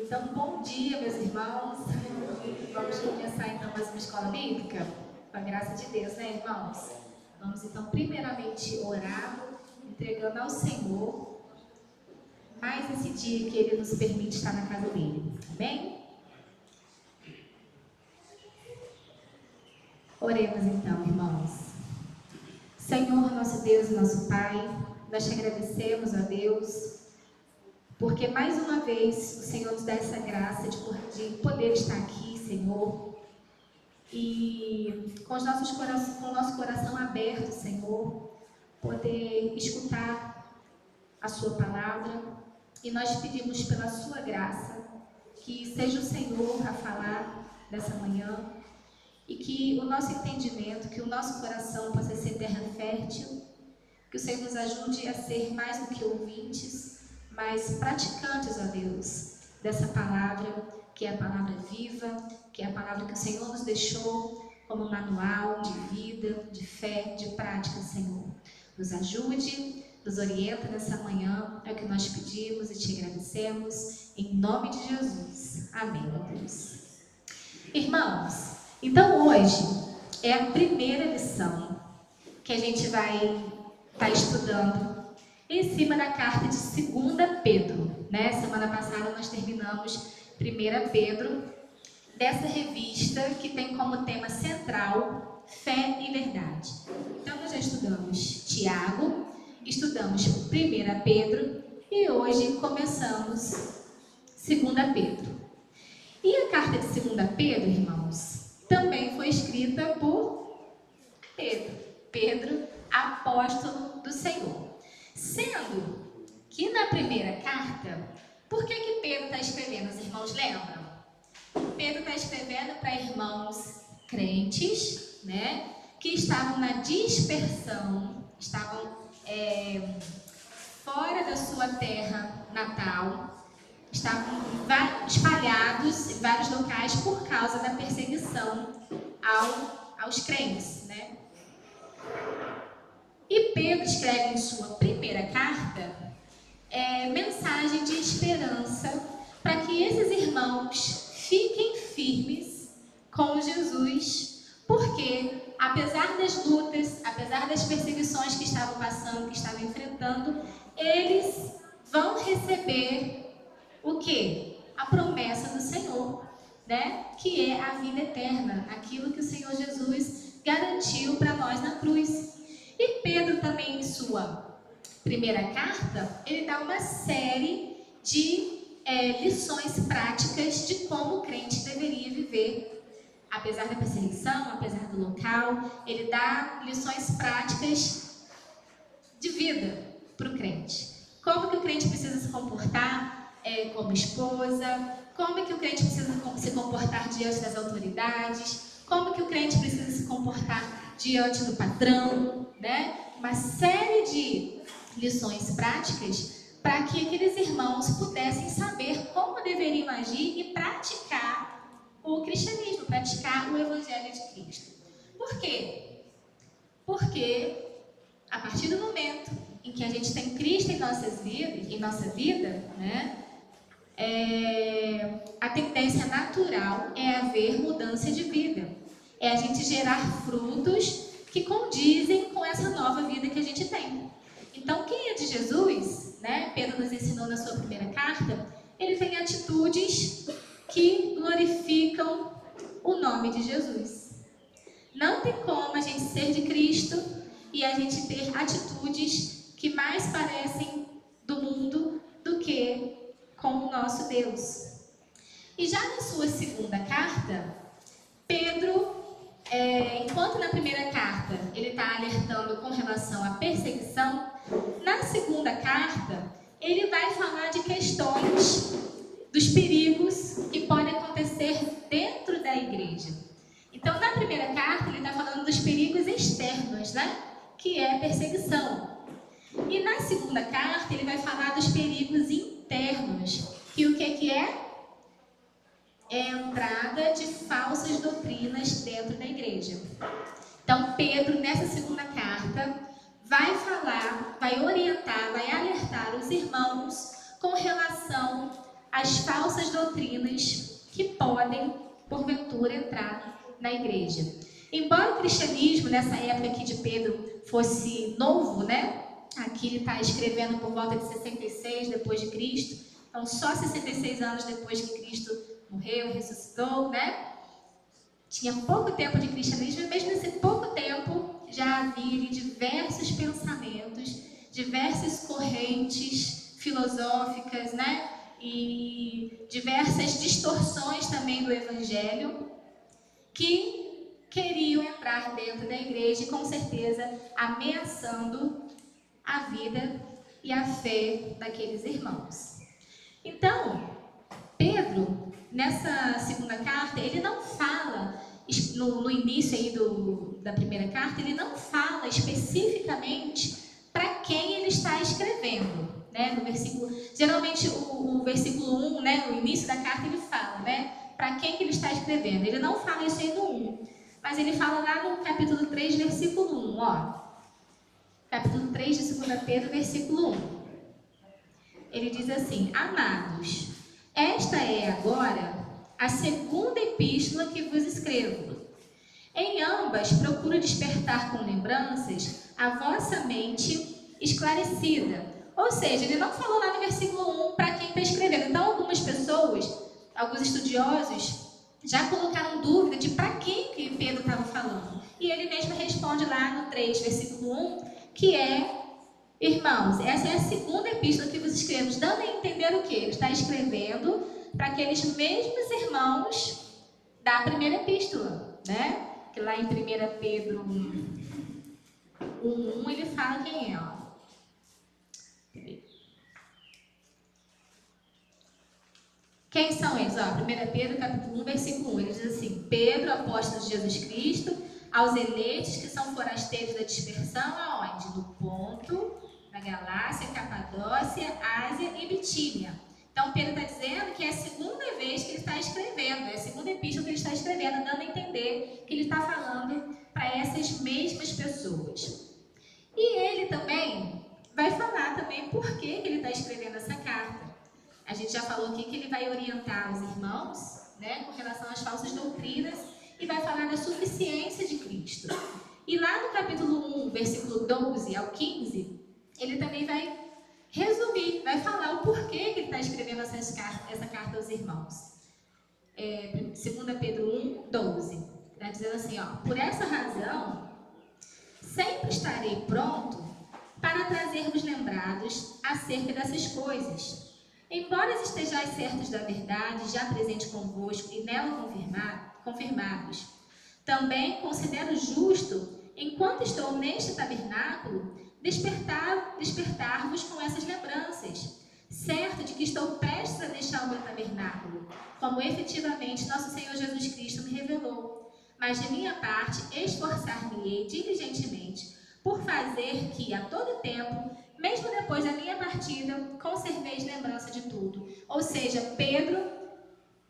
Então, bom dia, meus irmãos. Vamos começar então mais uma escola bíblica? Com a graça de Deus, né, irmãos? Vamos então, primeiramente, orar, entregando ao Senhor mais esse dia que Ele nos permite estar na casa dele. Amém? Oremos então, irmãos. Senhor, nosso Deus e nosso Pai, nós te agradecemos, ó Deus, porque mais uma vez o Senhor nos dá essa graça de poder estar aqui, Senhor, e com o nosso coração aberto, Senhor, poder escutar a Sua palavra. E nós pedimos pela Sua graça que seja o Senhor a falar nessa manhã e que o nosso entendimento, que o nosso coração possa ser terra fértil, que o Senhor nos ajude a ser mais do que ouvintes, mas praticantes, ó Deus, dessa palavra, que é a palavra viva, que é a palavra que o Senhor nos deixou como manual de vida, de fé, de prática, Senhor. Nos ajude, nos orienta nessa manhã, é o que nós pedimos e te agradecemos, em nome de Jesus. Amém, ó Deus. Irmãos, então hoje é a primeira lição que a gente vai estar estudando em cima da carta de 2 Pedro, né? Semana passada nós terminamos 1 Pedro, dessa revista que tem como tema central fé e verdade. Então nós já estudamos Tiago, estudamos 1 Pedro e hoje começamos 2 Pedro. E a carta de 2 Pedro, irmãos, também foi escrita por Pedro, apóstolo do Senhor. Sendo que na primeira carta, por que Pedro está escrevendo? Os irmãos lembram? Pedro está escrevendo para irmãos crentes, né, que estavam na dispersão, estavam fora da sua terra natal, estavam espalhados em vários locais por causa da perseguição aos crentes, né? E Pedro escreve em sua primeira carta mensagem de esperança para que esses irmãos fiquem firmes com Jesus, porque apesar das lutas, apesar das perseguições que estavam passando, que estavam enfrentando, eles vão receber o quê? A promessa do Senhor, né? Que é a vida eterna, aquilo que o Senhor Jesus garantiu para nós na cruz. E Pedro também, em sua primeira carta, ele dá uma série de lições práticas de como o crente deveria viver. Apesar da perseguição, apesar do local, ele dá lições práticas de vida para o crente. Como que o crente precisa se comportar como esposa, como que o crente precisa se comportar diante das autoridades, como que o crente precisa se comportar diante do patrão, né? Uma série de lições práticas para que aqueles irmãos pudessem saber como deveriam agir e praticar o cristianismo, praticar o evangelho de Cristo. Por quê? Porque a partir do momento em que a gente tem Cristo em nossa vida, né? A tendência natural é haver mudança de vida. É a gente gerar frutos que condizem com essa nova vida que a gente tem. Então, quem é de Jesus, né? Pedro nos ensinou na sua primeira carta, ele tem atitudes que glorificam o nome de Jesus. Não tem como a gente ser de Cristo e a gente ter atitudes que mais parecem do mundo do que com o nosso Deus. E já na sua segunda carta, Pedro, enquanto na primeira carta ele está alertando com relação à perseguição, na segunda carta ele vai falar de questões dos perigos que podem acontecer dentro da igreja. Então, na primeira carta ele está falando dos perigos externos, né? Que é a perseguição. E na segunda carta ele vai falar dos perigos internos, que o que é? É a entrada de falsas doutrinas dentro da igreja. Então, Pedro, nessa segunda carta, vai falar, vai orientar, vai alertar os irmãos com relação as falsas doutrinas que podem, porventura, entrar na igreja. Embora o cristianismo, nessa época aqui de Pedro, fosse novo, né? Aqui ele está escrevendo por volta de 66 depois de Cristo. Então, só 66 anos depois que Cristo morreu e ressuscitou, né? Tinha pouco tempo de cristianismo, e mesmo nesse pouco tempo já havia diversos pensamentos, diversas correntes filosóficas, né? E diversas distorções também do evangelho que queriam entrar dentro da igreja e com certeza ameaçando a vida e a fé daqueles irmãos. Então, Pedro, nessa segunda carta, ele não fala, no início aí da primeira carta, ele não fala especificamente para quem ele está escrevendo, né? No versículo, geralmente o versículo 1, né, no início da carta ele fala, né, para quem que ele está escrevendo. Ele não fala isso aí no 1, mas ele fala lá no capítulo 3, versículo 1, ó. Capítulo 3 de 2 Pedro, versículo 1. Ele diz assim: amados, esta é agora a segunda epístola que vos escrevo. Em ambas procuro despertar com lembranças a vossa mente esclarecida. Ou seja, ele não falou lá no versículo 1 para quem está escrevendo. Então, algumas pessoas, alguns estudiosos, já colocaram dúvida de para quem que Pedro estava falando. E ele mesmo responde lá no 3, versículo 1, que é: irmãos, essa é a segunda epístola que vos escrevo, dando a entender o quê? Ele está escrevendo para aqueles mesmos irmãos da primeira epístola, né? Que lá em 1 Pedro 1, ele fala quem é, ó. Quem são eles? Ó, 1 Pedro, capítulo 1, versículo 1, ele diz assim: Pedro, apóstolo de Jesus Cristo, aos eleitos que são forasteiros da dispersão, aonde? No Ponto, na Galácia, Capadócia, Ásia e Bitínia. Então, Pedro está dizendo que é a segunda vez que ele está escrevendo, é a segunda epístola que ele está escrevendo, dando a entender que ele está falando para essas mesmas pessoas. E ele também vai falar também por que ele está escrevendo essa carta. A gente já falou aqui que ele vai orientar os irmãos, né, com relação às falsas doutrinas e vai falar da suficiência de Cristo. E lá no capítulo 1, versículo 12 ao 15, ele também vai resumir, vai falar o porquê que ele está escrevendo essa carta aos irmãos. 2 Pedro 1, 12. Está dizendo assim, ó: por essa razão, sempre estarei pronto para trazer-vos lembrados acerca dessas coisas. Embora estejais certos da verdade, já presente convosco e nela confirmados, também considero justo, enquanto estou neste tabernáculo, despertar-vos com essas lembranças, certo de que estou prestes a deixar o meu tabernáculo, como efetivamente nosso Senhor Jesus Cristo me revelou. Mas de minha parte, esforçar-me-ei diligentemente por fazer que, a todo tempo, mesmo depois da minha partida, conserveis lembrança de tudo. Ou seja, Pedro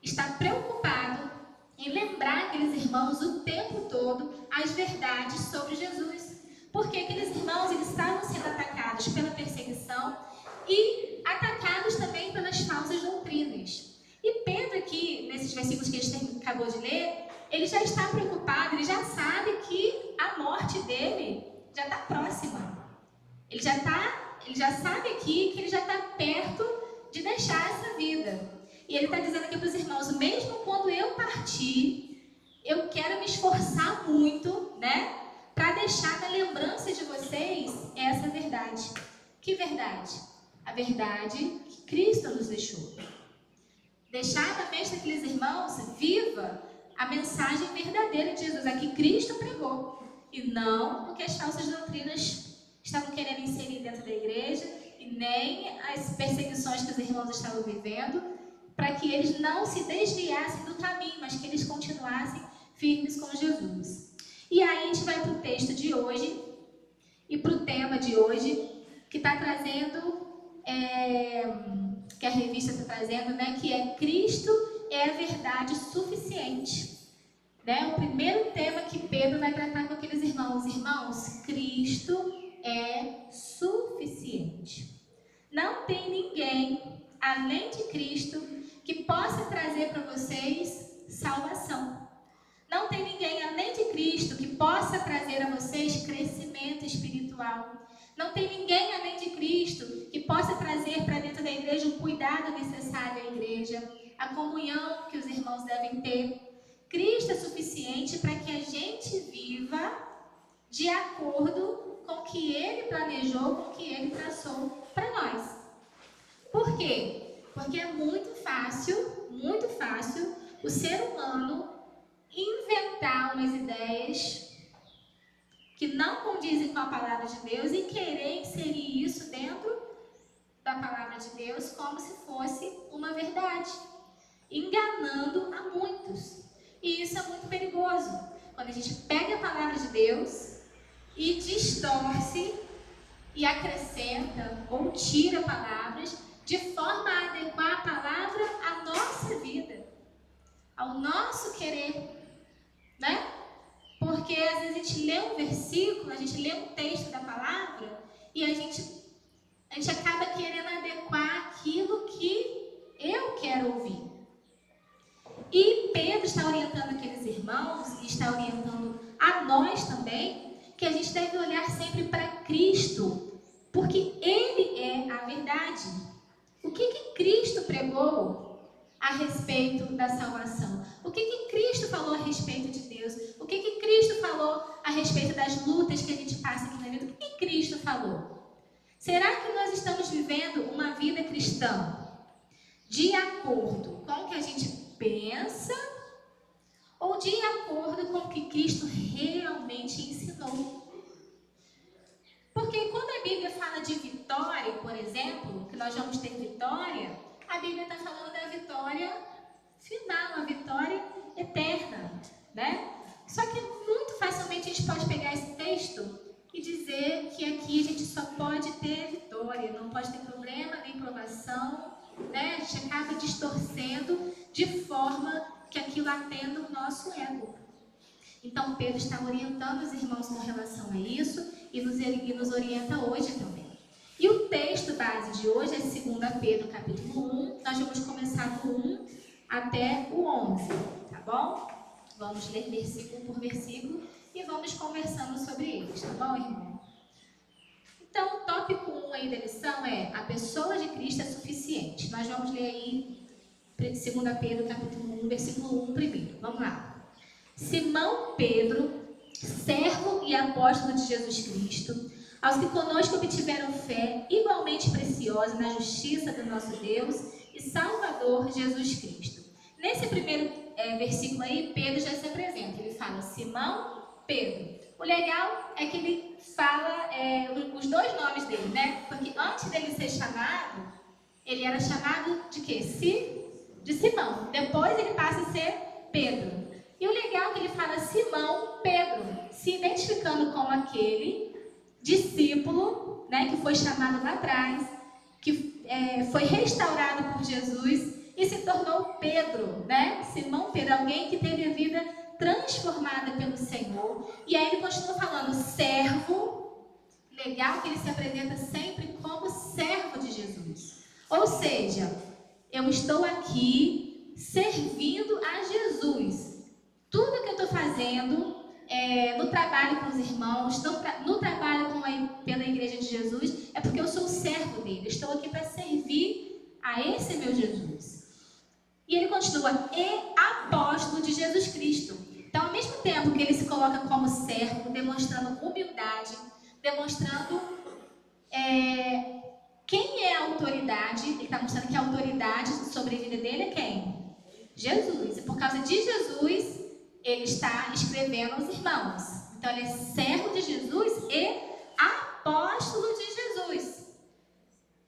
está preocupado em lembrar aqueles irmãos o tempo todo as verdades sobre Jesus. Porque aqueles irmãos, eles estavam sendo atacados pela perseguição e atacados também pelas falsas doutrinas. E Pedro aqui, nesses versículos que a gente acabou de ler, ele já está preocupado, ele já sabe que a morte dele já está próxima. Ele já sabe aqui que ele já está perto de deixar essa vida. E ele está dizendo aqui para os irmãos: mesmo quando eu partir, eu quero me esforçar muito, né, para deixar na lembrança de vocês essa verdade. Que verdade? A verdade que Cristo nos deixou. Deixar na mente daqueles irmãos viva a mensagem verdadeira de Jesus, a que Cristo pregou, e não o que as falsas doutrinas estavam querendo inserir dentro da igreja, e nem as perseguições que os irmãos estavam vivendo, para que eles não se desviassem do caminho, mas que eles continuassem firmes com Jesus. E aí a gente vai para o texto de hoje, e para o tema de hoje, que está trazendo, que a revista está trazendo, né, que é Cristo é a verdade suficiente. Né? O primeiro tema que Pedro vai tratar com aqueles irmãos: irmãos, Cristo é suficiente. Não tem ninguém além de Cristo, que possa trazer para vocês salvação. Não tem ninguém além de Cristo que possa trazer a vocês crescimento espiritual. Não tem ninguém além de Cristo que possa trazer para dentro da igreja o cuidado necessário à igreja, a comunhão que os irmãos devem ter. Cristo é suficiente para que a gente viva de acordo com o que Ele planejou, com o que Ele traçou para nós. Por quê? Porque é muito fácil o ser humano inventar umas ideias que não condizem com a palavra de Deus e querer inserir isso dentro da palavra de Deus como se fosse uma verdade, enganando a muitos. E isso é muito perigoso, quando a gente pega a palavra de Deus e distorce e acrescenta ou tira palavras de forma a adequar a palavra à nossa vida, ao nosso querer, né? Porque às vezes a gente lê um versículo, a gente lê um texto da palavra e a gente acaba querendo adequar aquilo que eu quero ouvir. E Pedro está orientando aqueles irmãos e está orientando a nós também que a gente deve olhar sempre para Cristo, porque Ele é a verdade. O que Cristo pregou a respeito da salvação? O que Cristo falou a respeito de Deus? O que Cristo falou a respeito das lutas que a gente passa aqui na vida? O que Cristo falou? Será que nós estamos vivendo uma vida cristã de acordo com o que a gente pensa ou de acordo com o que Cristo realmente ensinou? Porque quando a Bíblia fala de vitória, por exemplo, que nós vamos ter vitória, a Bíblia está falando da vitória final, a vitória eterna, né? Só que muito facilmente a gente pode pegar esse texto e dizer que aqui a gente só pode ter vitória, não pode ter problema nem provação, né? A gente acaba distorcendo de forma que aquilo atenda o nosso ego. Então Pedro está orientando os irmãos com relação a isso e nos orienta hoje também. E o texto base de hoje é 2 Pedro capítulo 1, nós vamos começar do 1 até o 11, tá bom? Vamos ler versículo por versículo e vamos conversando sobre eles, tá bom, irmão? Então, o tópico 1 aí da lição é: a pessoa de Cristo é suficiente. Nós vamos ler aí 2 Pedro capítulo 1, versículo 1 primeiro. Vamos lá. Simão Pedro, servo e apóstolo de Jesus Cristo, aos que conosco obtiveram fé igualmente preciosa na justiça do nosso Deus e Salvador Jesus Cristo. Nesse primeiro versículo aí, Pedro já se apresenta. Ele fala Simão Pedro. O legal é que ele fala os dois nomes dele, né? Porque antes dele ser chamado, ele era chamado de quê? De Simão. Depois ele passa a ser Pedro. E o legal é que ele fala Simão Pedro, se identificando com aquele discípulo, né, que foi chamado lá atrás, que foi restaurado por Jesus e se tornou Pedro, né? Simão Pedro, alguém que teve a vida transformada pelo Senhor. E aí ele continua falando servo. Legal que ele se apresenta sempre como servo de Jesus. Ou seja, eu estou aqui servindo a Jesus. Tudo que eu estou fazendo no trabalho com os irmãos, no trabalho pela igreja de Jesus, é porque eu sou servo dele. Estou aqui para servir a esse meu Jesus. E ele continua, e apóstolo de Jesus Cristo. Então, ao mesmo tempo que ele se coloca como servo, demonstrando humildade, demonstrando quem é a autoridade, ele está mostrando que a autoridade sobre a vida dele é quem? Jesus. E por causa de Jesus, ele está escrevendo aos irmãos. Então, ele é servo de Jesus e apóstolo de Jesus.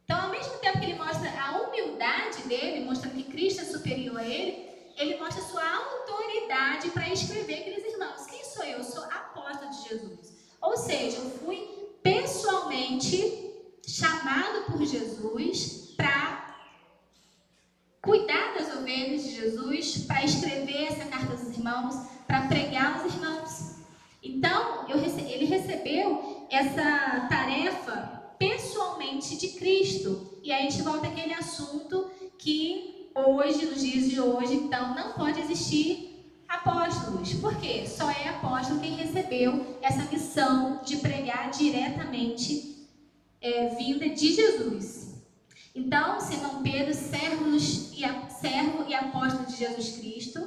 Então, ao mesmo tempo que ele mostra a humildade dele, mostrando que Cristo é superior a ele mostra a sua autoridade para escrever aqueles irmãos. Quem sou eu? Eu sou apóstolo de Jesus. Ou seja, eu fui pessoalmente chamado por Jesus para cuidar das ovelhas de Jesus, para escrever essa carta aos irmãos, para pregar aos irmãos. Então, ele recebeu essa tarefa pessoalmente de Cristo. E aí a gente volta àquele assunto que hoje, nos dias de hoje, então, não pode existir apóstolos. Por quê? Só é apóstolo quem recebeu essa missão de pregar diretamente vinda de Jesus. Então, Simão Pedro, servo e apóstolo de Jesus Cristo,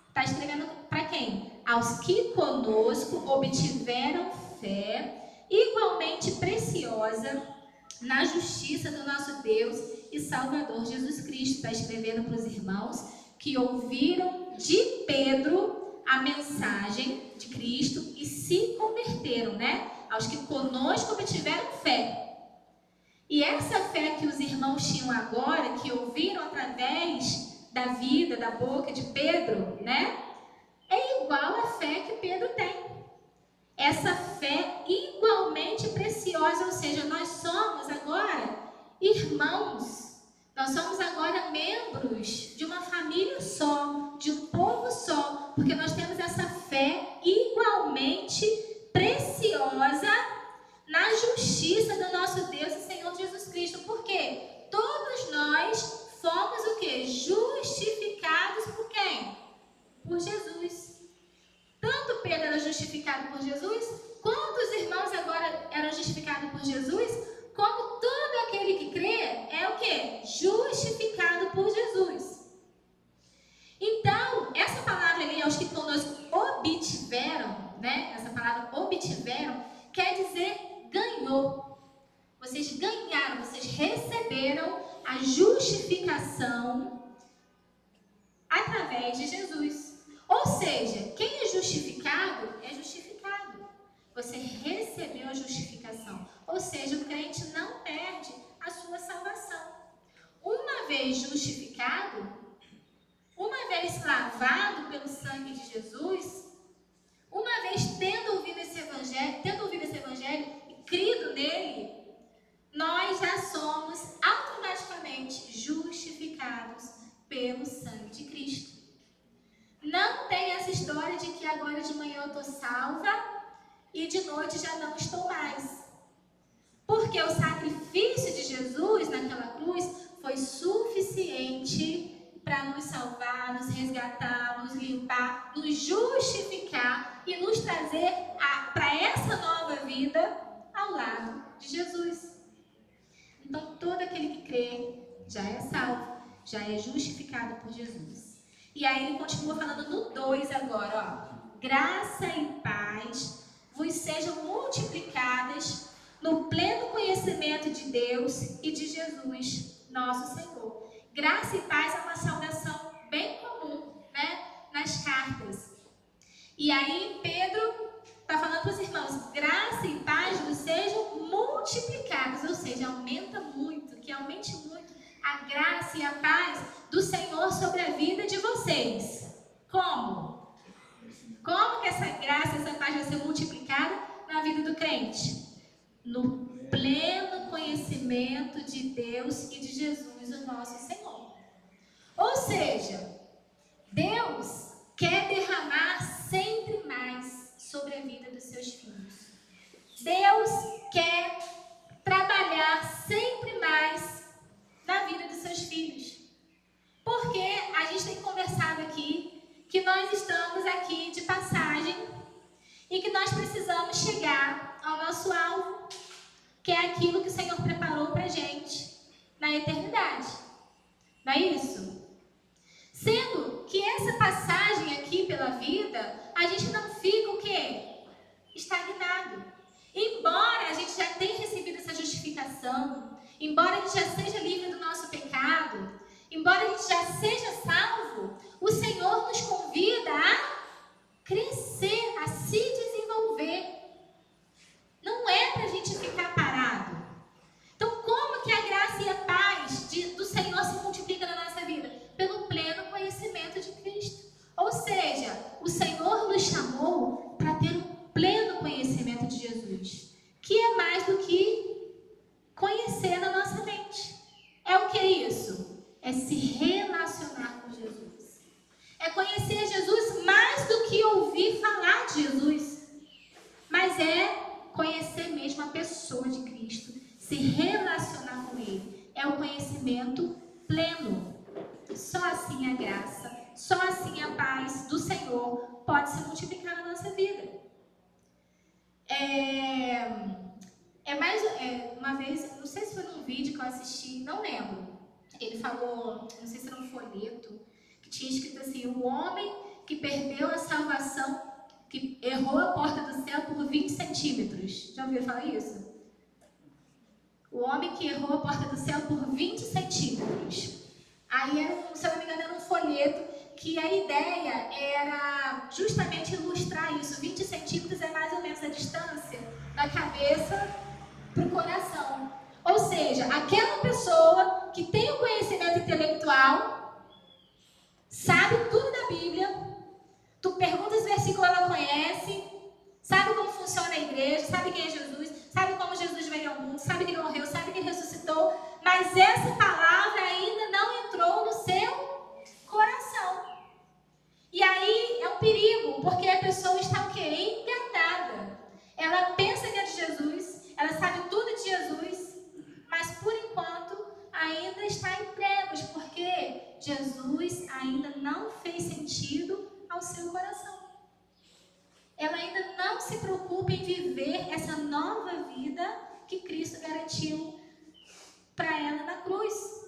está escrevendo para quem? Aos que conosco obtiveram fé igualmente preciosa na justiça do nosso Deus e Salvador Jesus Cristo. Está escrevendo para os irmãos que ouviram de Pedro a mensagem de Cristo e se converteram, né? Aos que conosco obtiveram fé. E essa fé que os irmãos tinham agora, que ouviram através da vida, da boca de Pedro, né? É igual à fé que Pedro tem. Essa fé igualmente preciosa, ou seja, nós somos agora irmãos. Nós somos agora membros de uma família só, de um povo só, porque nós temos essa fé igualmente preciosa na justiça do nosso Deus e Senhor Jesus Cristo. Por quê? Todos nós fomos o quê? Justificados por quem? Por Jesus. Tanto Pedro era justificado por Jesus, quanto os irmãos agora eram justificados por Jesus, como todo aquele que crê é o quê? Justificado por Jesus. Então, essa palavra ali, aos que conosco obtiveram, né? Essa palavra obtiveram, quer dizer ganhou. Vocês ganharam, vocês receberam a justificação através de Jesus. Ou seja, quem é justificado é justificado. Você recebeu a justificação. Ou seja, o crente não perde a sua salvação. Uma vez justificado, uma vez lavado pelo sangue de Jesus, uma vez tendo ouvido esse evangelho e crido nele, nós já somos automaticamente justificados pelo sangue de Cristo. Não tem essa história de que agora de manhã eu estou salva e de noite já não estou mais. Porque o sacrifício de Jesus naquela cruz foi suficiente para nos salvar, nos resgatar, nos limpar, nos justificar e nos trazer para essa nova vida ao lado de Jesus. Então, todo aquele que crê já é salvo, já é justificado por Jesus. E aí ele continua falando no 2 agora, ó. Graça e paz vos sejam multiplicadas no pleno conhecimento de Deus e de Jesus, nosso Senhor. Graça e paz é uma saudação bem comum, né, nas cartas. E aí Pedro está falando para os irmãos, graça e paz vos sejam multiplicados, ou seja, aumenta muito, que aumente muito a graça e a paz do Senhor sobre a vida de vocês. Como? Como que essa graça, essa paz vai ser multiplicada na vida do crente? No pleno conhecimento de Deus e de Jesus, o nosso Senhor. Ou seja, Deus quer derramar sempre mais sobre a vida dos seus filhos. Deus quer trabalhar sempre mais na vida dos seus filhos. Porque a gente tem conversado aqui que nós estamos aqui de passagem e que nós precisamos chegar ao nosso alvo, que é aquilo que o Senhor preparou para a gente na eternidade. Não é isso? Sendo que essa passagem aqui pela vida, a gente não fica o quê? Estagnado. Embora a gente já tenha recebido essa justificação, embora a gente já seja livre do nosso pecado, embora a gente já seja salvo, o Senhor nos convida a crescer, a se desenvolver. Não é para a gente ficar parado. Então, como que a graça e a paz do Senhor se multiplica na nossa vida? Pelo pleno conhecimento de Cristo. Ou seja, o Senhor nos chamou para ter um pleno conhecimento de Jesus, que é mais do que conhecer na nossa mente. É o que é isso? É se relacionar com Jesus. É conhecer Jesus mais do que ouvir falar de Jesus. Mas é conhecer mesmo a pessoa de Cristo. Se relacionar conhecimento pleno. Só assim a graça, só assim a paz do Senhor pode se multiplicar na nossa vida. Uma vez, não sei se foi num vídeo que eu assisti, não lembro. Ele falou, não sei se era um folheto, que tinha escrito assim: o homem que perdeu a salvação, que errou a porta do céu por 20 centímetros. Já ouviram falar isso? O homem que errou a porta do céu por 20 centímetros. Aí, se eu não me engano, era um folheto que a ideia era justamente ilustrar isso. 20 centímetros é mais ou menos a distância da cabeça para o coração. Ou seja, aquela pessoa que tem o conhecimento intelectual, sabe tudo da Bíblia, tu pergunta os versículos, ela conhece, sabe como funciona a igreja, sabe quem é Jesus, sabe como Jesus veio ao mundo, sabe que ele morreu, sabe que ele ressuscitou, mas essa palavra ainda não entrou no seu coração. E aí é um perigo, porque a pessoa está o quê? Enganada. Ela pensa que é de Jesus, ela sabe tudo de Jesus, mas por enquanto ainda está em trevas, porque Jesus ainda não fez sentido ao seu coração. Ela ainda não se preocupa em viver essa nova vida que Cristo garantiu para ela na cruz.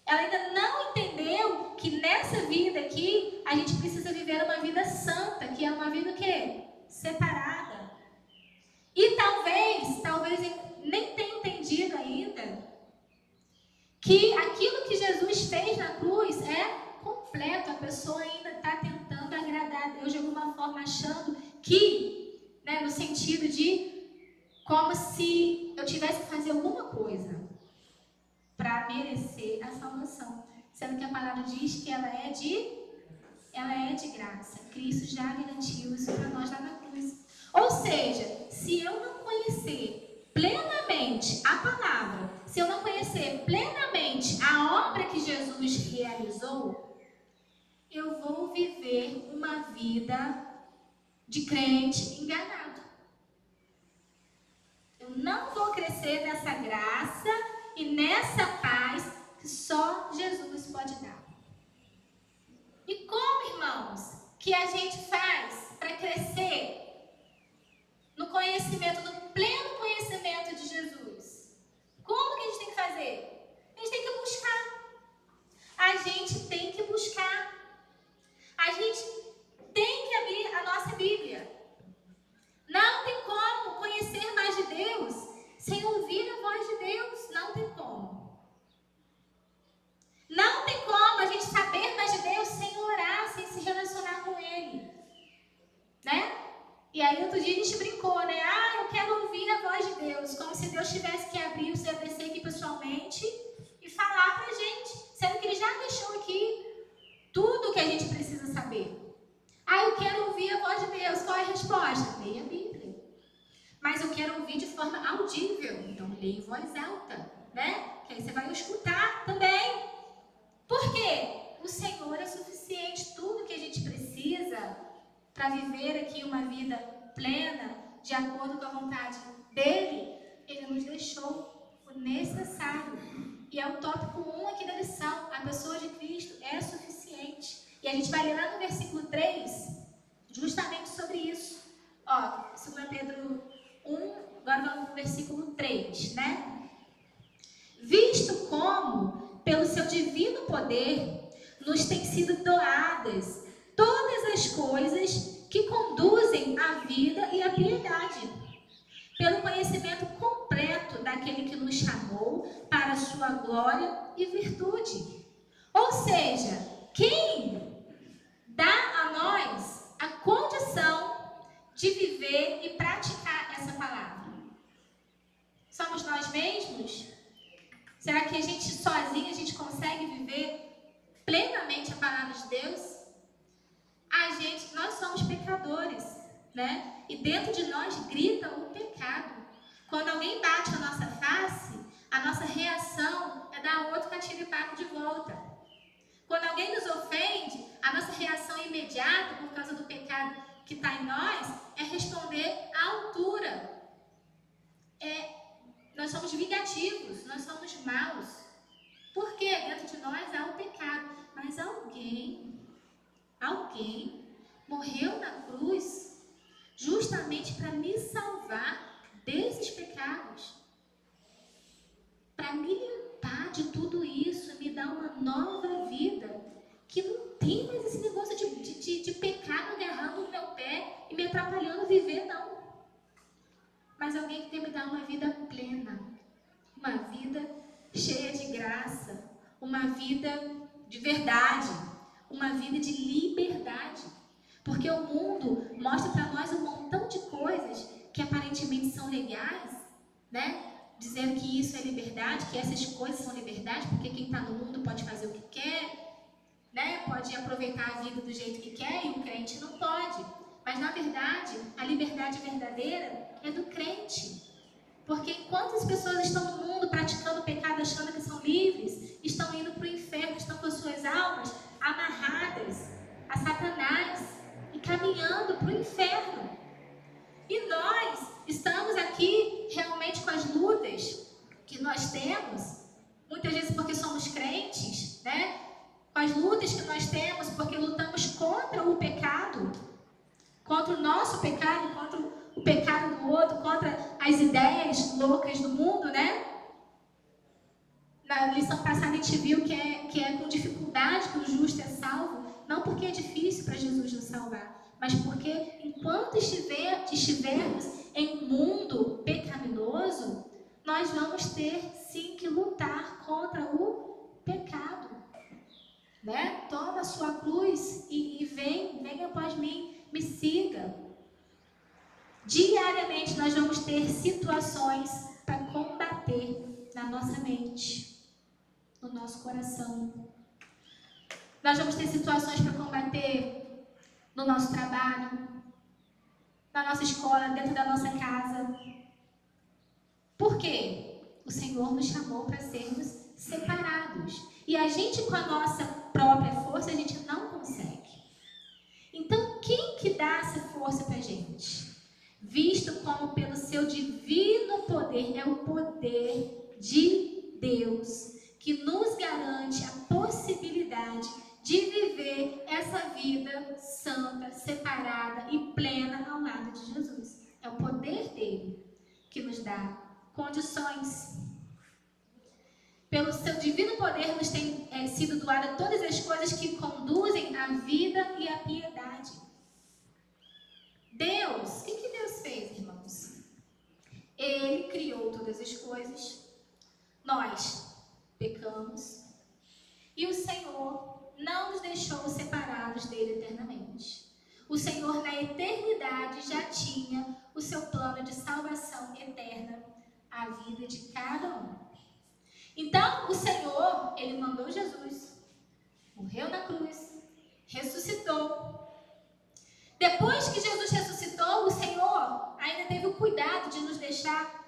Ela ainda não entendeu que nessa vida aqui a gente precisa viver uma vida santa, que é uma vida o quê? Separada. E talvez nem tenha entendido ainda que aquilo que Jesus fez na cruz é completo. A pessoa ainda está tentando agradar a Deus de alguma forma, achando que, no sentido de como se eu tivesse que fazer alguma coisa para merecer a salvação, sendo que a palavra diz que ela é de graça. Cristo já garantiu isso para nós lá na cruz. Ou seja, se eu não conhecer plenamente a palavra, se eu não conhecer plenamente a obra que Jesus realizou, eu vou viver uma vida de crente enganado. Eu não vou crescer nessa graça e nessa paz que só Jesus pode dar. E como, irmãos, que a gente faz para crescer no conhecimento, no pleno conhecimento de Jesus? Como que a gente tem que fazer? A gente tem que buscar. A gente tem que buscar. A gente tem que abrir a nossa Bíblia. Não tem como conhecer mais de Deus sem ouvir a voz de Deus. Não tem como. Não tem como a gente saber mais de Deus sem orar, sem se relacionar com Ele. Né? E aí outro dia a gente brincou, né? Eu quero ouvir a voz de Deus. Como se Deus tivesse que abrir o CBC aqui pessoalmente e falar pra gente. Sendo que Ele já deixou aqui tudo o que a gente precisa saber. Eu quero ouvir a voz de Deus. Qual é a resposta? Leia a Bíblia. Mas eu quero ouvir de forma audível. Então leia em voz alta, né? Que aí você vai escutar também. Por quê? O Senhor é suficiente. Tudo que a gente precisa para viver aqui uma vida plena, de acordo com a vontade dEle, Ele nos deixou o necessário. E é o tópico 1 aqui da lição. A pessoa de Cristo é suficiente. E a gente vai ler lá no versículo 3, justamente sobre isso. 2 Pedro 1, agora vamos no versículo 3, né? Visto como, pelo seu divino poder, nos têm sido doadas todas as coisas que conduzem à vida e à piedade, pelo conhecimento completo daquele que nos chamou para a sua glória e virtude. Ou seja, quem dá a nós a condição de viver e praticar essa palavra? Somos nós mesmos? Será que a gente sozinho a gente consegue viver plenamente a palavra de Deus? Nós somos pecadores, né? E dentro de nós grita o pecado. Quando alguém bate a nossa face, a nossa reação é dar outro catiripaco de volta. Quando alguém nos ofende, a nossa reação imediata, por causa do pecado que está em nós, é responder à altura. Nós somos vingativos, nós somos maus. Porque dentro de nós há o pecado. Mas alguém morreu na cruz justamente para me salvar desses pecados. Para me limpar de tudo isso, me dar uma nova vida. Que não tem mais esse negócio de pecado agarrando no meu pé e me atrapalhando viver, não. Mas alguém que tem me dar uma vida plena, uma vida cheia de graça, uma vida de verdade, uma vida de liberdade. Porque o mundo mostra para nós um montão de coisas que aparentemente são legais, né? Dizendo que isso é liberdade, que essas coisas são liberdade, porque quem está no mundo pode fazer o que quer, né? Pode aproveitar a vida do jeito que quer, e o crente não pode. Mas na verdade, a liberdade verdadeira é do crente. Porque enquanto as pessoas estão no mundo praticando pecado, achando que são livres, estão indo para o inferno, estão com as suas almas amarradas a Satanás e caminhando para o inferno. E nós estamos aqui realmente com as lutas que nós temos, muitas vezes porque somos crentes, né? Com as lutas que nós temos porque lutamos contra o pecado, contra o nosso pecado, contra o pecado do outro, contra as ideias loucas do mundo, né? Na lição passada a gente viu que é com dificuldade que o justo é salvo, não porque é difícil para Jesus nos salvar, mas porque enquanto estivermos em um mundo pecaminoso, nós vamos ter sim que lutar contra o pecado, né? Toma a sua cruz e vem após mim, me siga. Diariamente nós vamos ter situações para combater na nossa mente, no nosso coração. Nós vamos ter situações para combater no nosso trabalho, na nossa escola, dentro da nossa casa. Por quê? O Senhor nos chamou para sermos separados. E a gente, com a nossa própria força, a gente não consegue. Então, quem que dá essa força para a gente? Visto como pelo seu divino poder, é o poder de Deus que nos garante a possibilidade de viver essa vida santa, separada e plena ao lado de Jesus. É o poder dele que nos dá condições. Pelo seu divino poder nos tem sido doada todas as coisas que conduzem à vida e à piedade. Deus, o que Deus fez, irmãos? Ele criou todas as coisas, nós pecamos, e o Senhor não nos deixou separados dele eternamente. O Senhor, na eternidade, já tinha o seu plano de salvação eterna, a vida de cada um. Então, o Senhor, ele mandou Jesus, morreu na cruz, ressuscitou. Depois que Jesus ressuscitou, o Senhor ainda teve o cuidado de nos deixar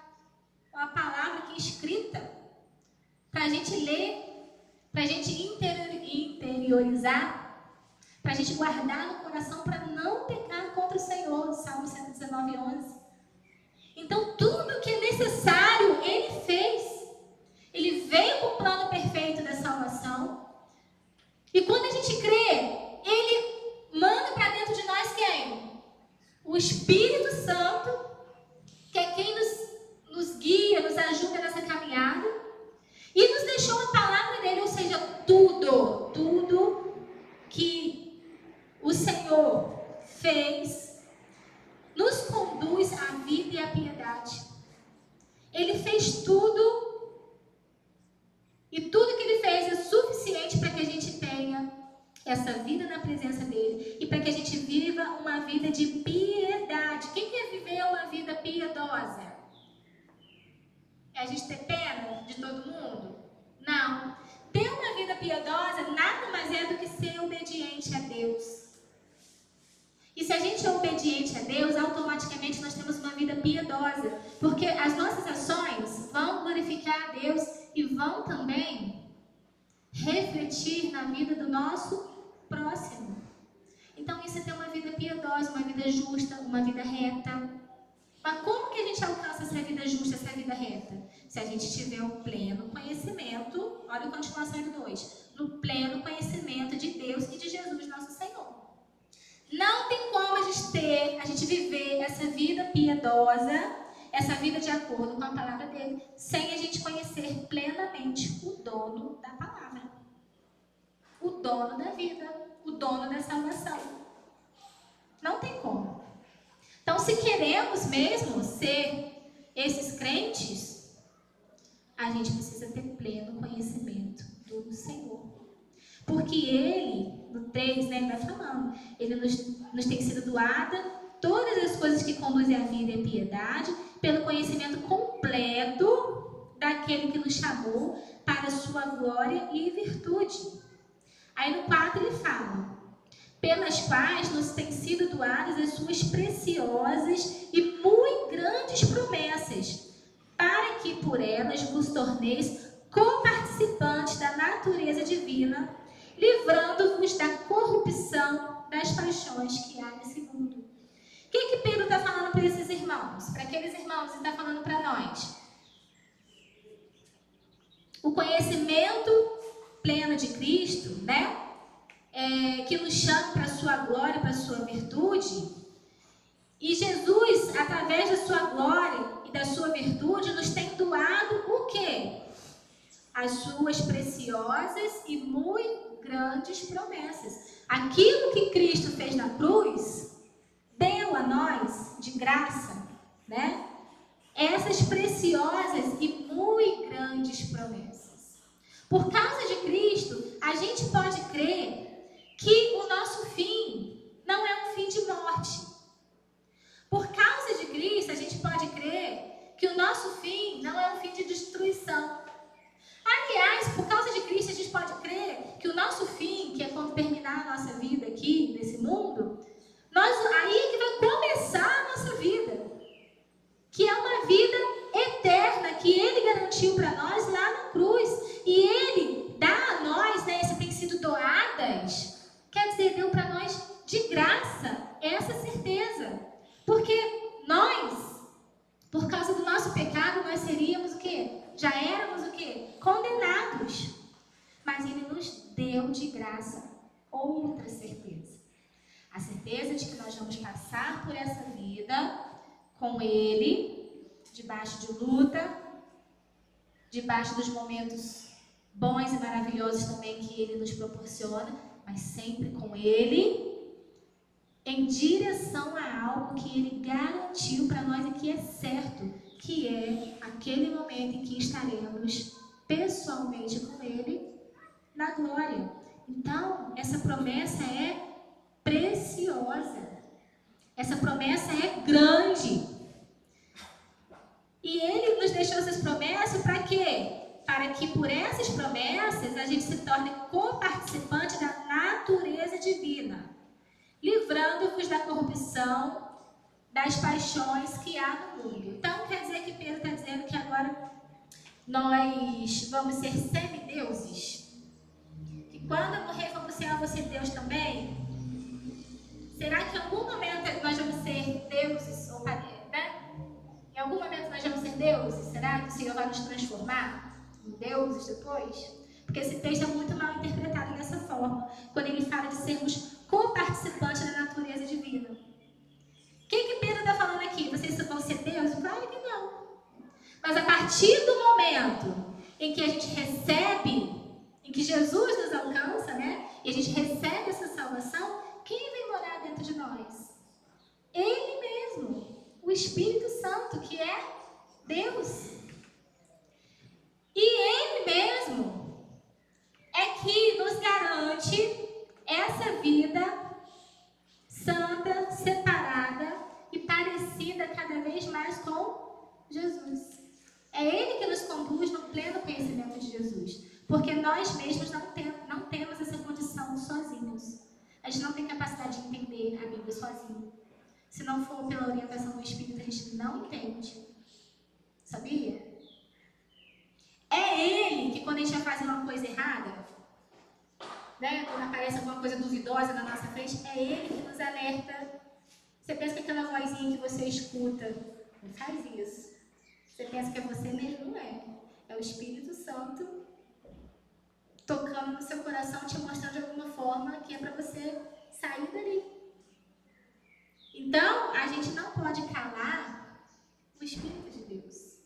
uma palavra aqui escrita para a gente ler, para a gente interiorizar, para a gente guardar no coração para não pecar contra o Senhor. Salmo 119, 11. Então, tudo que é necessário, Ele fez. Ele veio com o plano perfeito da salvação. E quando a gente crê, Ele manda para dentro de nós quem? O Espírito Santo, que é quem nos guia, nos ajuda nessa caminhada. E nos deixou a palavra dele, ou seja, tudo que o Senhor fez, nos conduz à vida e à piedade. Ele fez tudo, e tudo que ele fez é suficiente para que a gente tenha essa vida na presença dele e para que a gente viva uma vida de piedade. Quem quer viver uma vida piedosa? É a gente ter pena de todo mundo? Não. Ter uma vida piedosa nada mais é do que ser obediente a Deus. E se a gente é obediente a Deus, automaticamente nós temos uma vida piedosa. Porque as nossas ações vão glorificar a Deus e vão também refletir na vida do nosso próximo. Então isso é ter uma vida piedosa, uma vida justa, uma vida reta. Mas como que a gente alcança essa vida justa, essa vida reta? se a gente tiver o pleno conhecimento, olha a continuação do 2, no pleno conhecimento de Deus e de Jesus nosso Senhor. Não tem como a gente viver essa vida piedosa, essa vida de acordo com a palavra dele, sem a gente conhecer plenamente o dono da palavra, o dono da vida, o dono da salvação. Não tem como. Então, se queremos mesmo ser esses crentes, a gente precisa ter pleno conhecimento do Senhor. Porque Ele, no 3, né, ele vai falando, Ele nos tem sido doada todas as coisas que conduzem à vida e à piedade, pelo conhecimento completo daquele que nos chamou para a sua glória e virtude. Aí no 4 ele fala, pelas quais nos têm sido doadas as suas preciosas e muito grandes promessas, para que por elas vos torneis coparticipantes da natureza divina, livrando-vos da corrupção das paixões que há nesse mundo. O que Pedro está falando para esses irmãos? Para aqueles irmãos, ele está falando para nós. O conhecimento pleno de Cristo, né? Que nos chama para a sua glória, para a sua virtude. E Jesus, através da sua glória e da sua virtude, nos tem doado o quê? As suas preciosas e muito grandes promessas. Aquilo que Cristo fez na cruz, deu a nós de graça, né? Essas preciosas e muito grandes promessas. Por causa de Cristo, a gente pode crer que o nosso fim não é um fim de morte. Por causa de Cristo, a gente pode crer que o nosso fim não é um fim de destruição. Aliás, por causa de Cristo, a gente pode crer que o nosso fim, que é quando terminar a nossa vida aqui, nesse mundo, aí é que vai começar a nossa vida. Que é uma vida eterna, que Ele garantiu para nós lá na cruz. E Ele dá a nós, né, esse tem sido doadas, quer dizer, deu para nós de graça essa certeza. Porque nós, por causa do nosso pecado, nós seríamos o quê? Já éramos o quê? Condenados. Mas Ele nos deu de graça outra certeza. A certeza de que nós vamos passar por essa vida com Ele, debaixo de luta, debaixo dos momentos bons e maravilhosos também que Ele nos proporciona, mas sempre com Ele, em direção a algo que Ele garantiu para nós e que é certo, que é aquele momento em que estaremos pessoalmente com Ele na glória. Então, essa promessa é preciosa. Essa promessa é grande. E Ele nos deixou essas promessas para quê? Para que por essas promessas a gente se torne coparticipante da natureza divina, livrando-vos da corrupção, das paixões que há no mundo. Então quer dizer que Pedro está dizendo que agora nós vamos ser semideuses? Que quando eu morrer vamos ser, vou ser Deus também? Será que em algum momento nós vamos ser deuses? Ou, né? Em algum momento nós vamos ser deuses? Será que o Senhor vai nos transformar em deuses depois? Porque esse texto é muito mal interpretado dessa forma, quando ele fala de sermos coparticipantes da natureza divina. O que Pedro está falando aqui? Vocês vão ser deuses? Claro que não. Mas a partir do momento em que a gente recebe, em que Jesus nos alcança, né? E a gente recebe essa salvação, quem vem morar dentro de nós? Ele mesmo, o Espírito Santo, que é Deus. E Ele mesmo é que nos garante essa vida santa, separada e parecida cada vez mais com Jesus. É Ele que nos conduz no pleno conhecimento de Jesus. Porque nós mesmos não temos essa condição sozinhos. A gente não tem capacidade de entender a Bíblia sozinho. Se não for pela orientação do Espírito, a gente não entende. Sabia? É Ele que, quando a gente vai fazer uma coisa errada, né, quando aparece alguma coisa duvidosa na nossa frente, é Ele que nos alerta. Você pensa que aquela vozinha que você escuta, não faz isso. Você pensa que é você mesmo, não é. É o Espírito Santo tocando no seu coração, te mostrando de alguma forma que é para você sair dali. Então, a gente não pode calar o Espírito de Deus.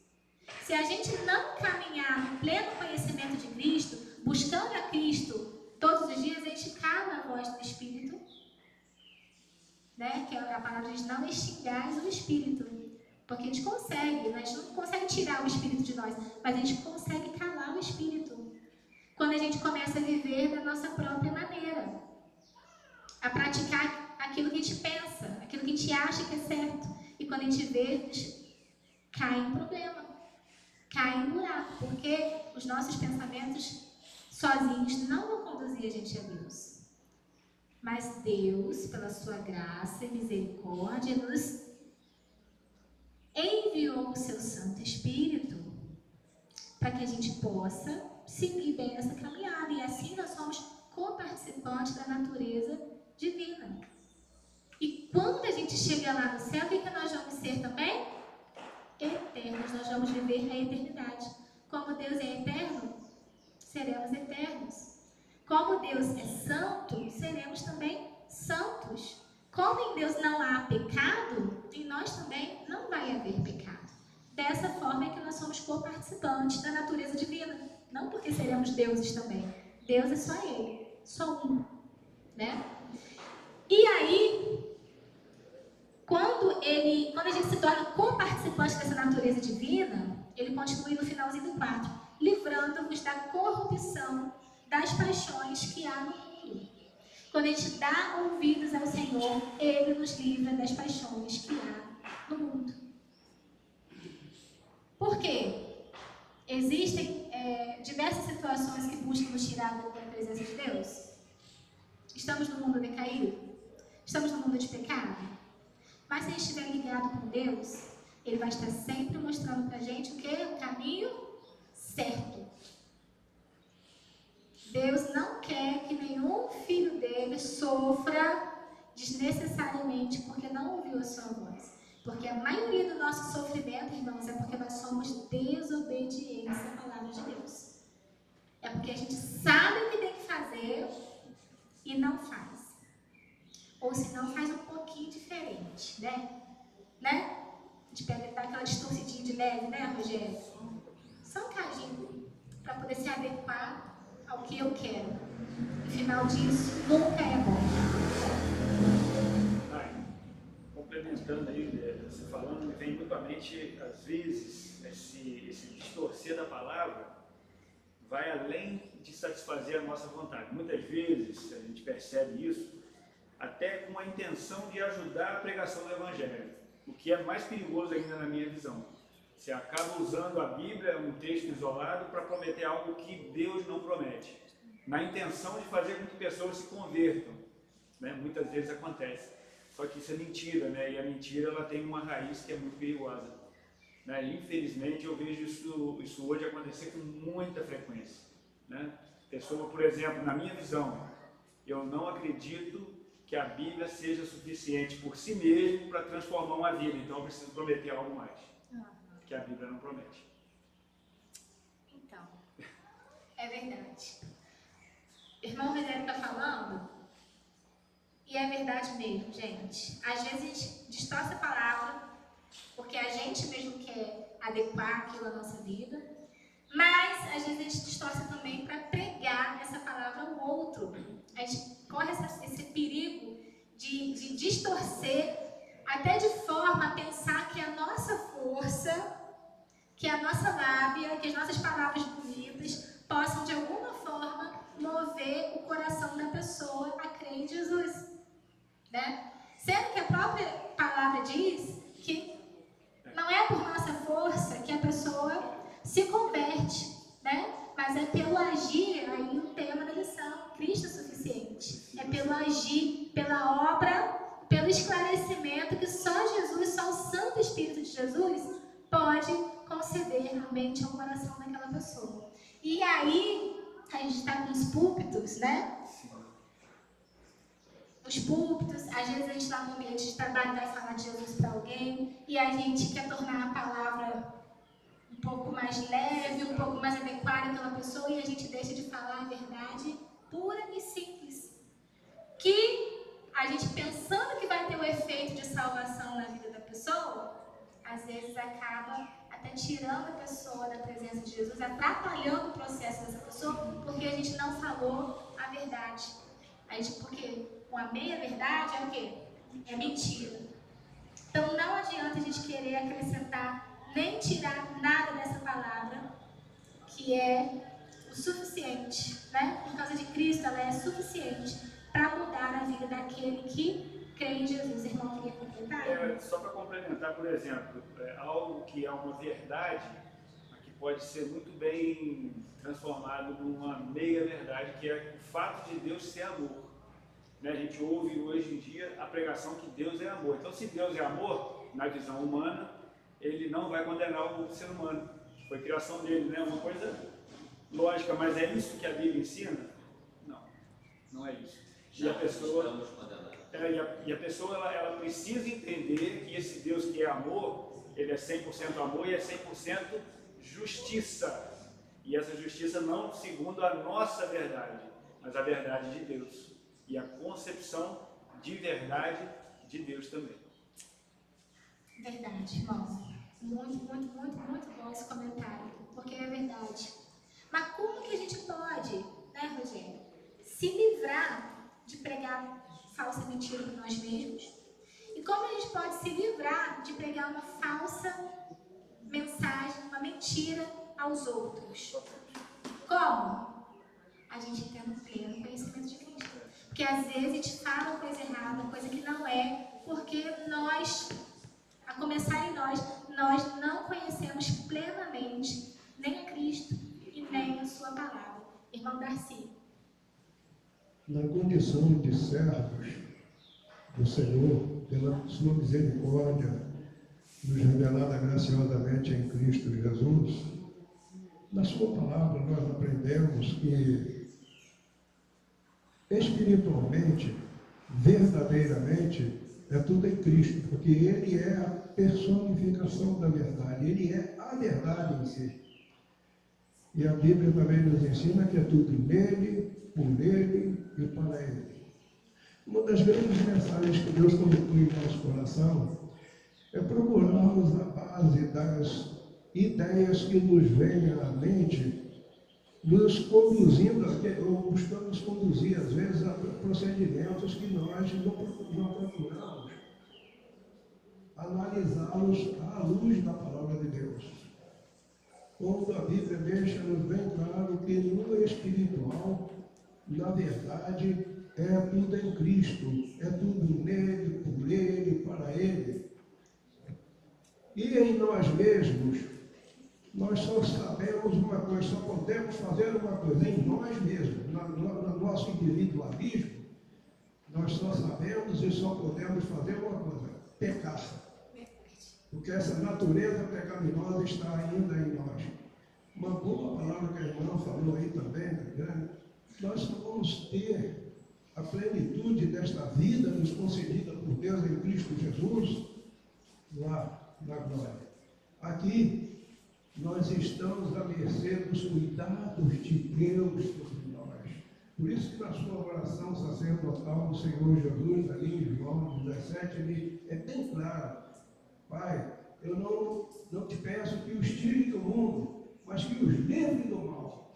Se a gente não caminhar no pleno conhecimento de Cristo, buscando a Cristo todos os dias, a gente cala a voz do Espírito, né? Que a palavra diz, não extingais o Espírito. Porque a gente consegue, a gente não consegue tirar o Espírito de nós, mas a gente consegue calar o Espírito. Quando a gente começa a viver da nossa própria maneira, a praticar aquilo que a gente pensa, aquilo que a gente acha que é certo. E quando a gente vê, cai em problema, cai em buraco, porque os nossos pensamentos sozinhos não vão conduzir a gente a Deus. Mas Deus, pela sua graça e misericórdia, nos enviou o seu Santo Espírito para que a gente possa seguir bem essa caminhada. E assim nós somos coparticipantes da natureza divina. E quando a gente chegar lá no céu, o que nós vamos ser também? Eternos. Nós vamos viver a eternidade. Como Deus é eterno, seremos eternos. Como Deus é santo, seremos também santos. Como em Deus não há pecado, em nós também não vai haver pecado. Dessa forma é que nós somos coparticipantes da natureza divina. Não porque seremos deuses também. Deus é só Ele, só um, né? E aí, quando a gente se torna coparticipante dessa natureza divina, ele continua no finalzinho do 4, livrando-vos da corrupção das paixões que há no mundo. Quando a gente dá ouvidos ao Senhor, Ele nos livra das paixões que há no mundo. Por quê? Existem diversas situações que buscam nos tirar da presença de Deus. Estamos no mundo decaído? Estamos no mundo de pecado? Mas se a gente estiver ligado com Deus, Ele vai estar sempre mostrando pra gente o que? O caminho certo. Deus não quer que nenhum filho dele sofra desnecessariamente porque não ouviu a sua voz. Porque a maioria do nosso sofrimento, irmãos, é porque nós somos desobedientes à palavra de Deus. É porque a gente sabe o que tem que fazer e não faz. Ou se não, faz um pouquinho diferente, né? A gente pega, dá aquela distorcidinha de leve, né, Rogério? Só um cadinho para poder se adequar ao que eu quero. No final disso, nunca é bom. Complementando aí, você falando, me vem muito à mente, às vezes, esse distorcer da palavra vai além de satisfazer a nossa vontade. Muitas vezes a gente percebe isso até com a intenção de ajudar a pregação do Evangelho, o que é mais perigoso ainda na minha visão. Você acaba usando a Bíblia, um texto isolado, para prometer algo que Deus não promete, na intenção de fazer com que pessoas se convertam, né? Muitas vezes acontece. Só que isso é mentira, né? E a mentira ela tem uma raiz que é muito perigosa, né? Infelizmente eu vejo isso hoje acontecer com muita frequência, né? Pessoa, por exemplo, na minha visão, eu não acredito que a Bíblia seja suficiente por si mesmo para transformar uma vida, então eu preciso prometer algo mais, que a Bíblia não promete. Então, é verdade. O irmão Rogério está falando, e é verdade mesmo, gente. Às vezes a gente distorce a palavra, porque a gente mesmo quer adequar aquilo à nossa vida, mas às vezes a gente distorce também para pregar essa palavra ao outro. A gente corre esse perigo de distorcer, até de forma a pensar que a nossa força, que a nossa lábia, que as nossas palavras bonitas possam de alguma forma mover o coração da pessoa a crer em Jesus, né? Sendo que a própria palavra diz que não é por nossa força que a pessoa se converte, né? Mas é pelo agir, aí o tema da lição, Cristo é suficiente. É pelo agir, pela obra, pelo esclarecimento que só Jesus, só o Santo Espírito de Jesus pode conceder realmente ao coração daquela pessoa. E aí, a gente está com os púlpitos, né? Os púlpitos, às vezes a gente está no ambiente de trabalho e vai falar de Jesus para alguém, e a gente quer tornar a palavra um pouco mais leve, um pouco mais adequada àquela pessoa e a gente deixa de falar a verdade pura e simples. Que a gente pensando que vai ter o efeito de salvação na vida da pessoa, às vezes acaba até tirando a pessoa da presença de Jesus, atrapalhando o processo dessa pessoa, porque a gente não falou a verdade. Porque uma meia-verdade é o quê? É mentira. Então não adianta a gente querer acrescentar nem tirar nada dessa palavra, que é o suficiente, né? Por causa de Cristo, ela é suficiente para mudar a vida daquele que crê em Jesus. Irmão, queria completar? Só para complementar, por exemplo, algo que é uma verdade, que pode ser muito bem transformado numa meia-verdade, que é o fato de Deus ser amor. Né? A gente ouve hoje em dia a pregação que Deus é amor. Então, se Deus é amor, na visão humana, ele não vai condenar o ser humano. Foi criação dele, né? Uma coisa lógica, mas é isso que a Bíblia ensina? Não, não é isso. E a pessoa ela precisa entender que esse Deus que é amor, ele é 100% amor e é 100% justiça. E essa justiça não segundo a nossa verdade, mas a verdade de Deus. E a concepção de verdade de Deus também. Verdade, irmão. Muito bom esse comentário, porque é verdade. Mas como que a gente pode, né, Rogério, se livrar de pregar falsa mentira para nós mesmos? E como a gente pode se livrar de pregar uma falsa mensagem, uma mentira aos outros? Como? A gente tendo um pleno conhecimento de Cristo. Porque às vezes a gente fala coisa errada, coisa que não é, porque nós, a começar em nós não conhecemos plenamente nem a Cristo e nem a sua palavra. Irmão Darcy. Na condição de servos do Senhor, pela sua misericórdia, nos revelada graciosamente em Cristo Jesus, na sua palavra nós aprendemos que espiritualmente, verdadeiramente, é tudo em Cristo, porque Ele é a personificação da verdade, Ele é a verdade em si. E a Bíblia também nos ensina que é tudo nele, por Ele e para Ele. Uma das grandes mensagens que Deus colocou em nosso coração é procurarmos a base das ideias que nos vêm à mente, nos conduzindo, ou buscamos conduzir, às vezes, a procedimentos que nós não procuramos analisá-los à luz da palavra de Deus. Quando a Bíblia deixa-nos bem claro que no espiritual, na verdade, é tudo em Cristo, é tudo nele, por Ele, para Ele. E em nós mesmos, nós só sabemos uma coisa, só podemos fazer uma coisa em nós mesmos, no nosso individualismo, nós só sabemos e só podemos fazer uma coisa, pecar. Porque essa natureza pecaminosa está ainda em nós. Uma boa palavra que a irmã falou aí também, né? Nós só vamos ter a plenitude desta vida nos concedida por Deus em Cristo Jesus, lá na glória. Aqui, nós estamos à mercê dos cuidados de Deus sobre nós. Por isso que na sua oração sacerdotal do Senhor Jesus, ali em João 17, ele é bem claro: Pai, eu não te peço que os tire do mundo, mas que os livre do mal.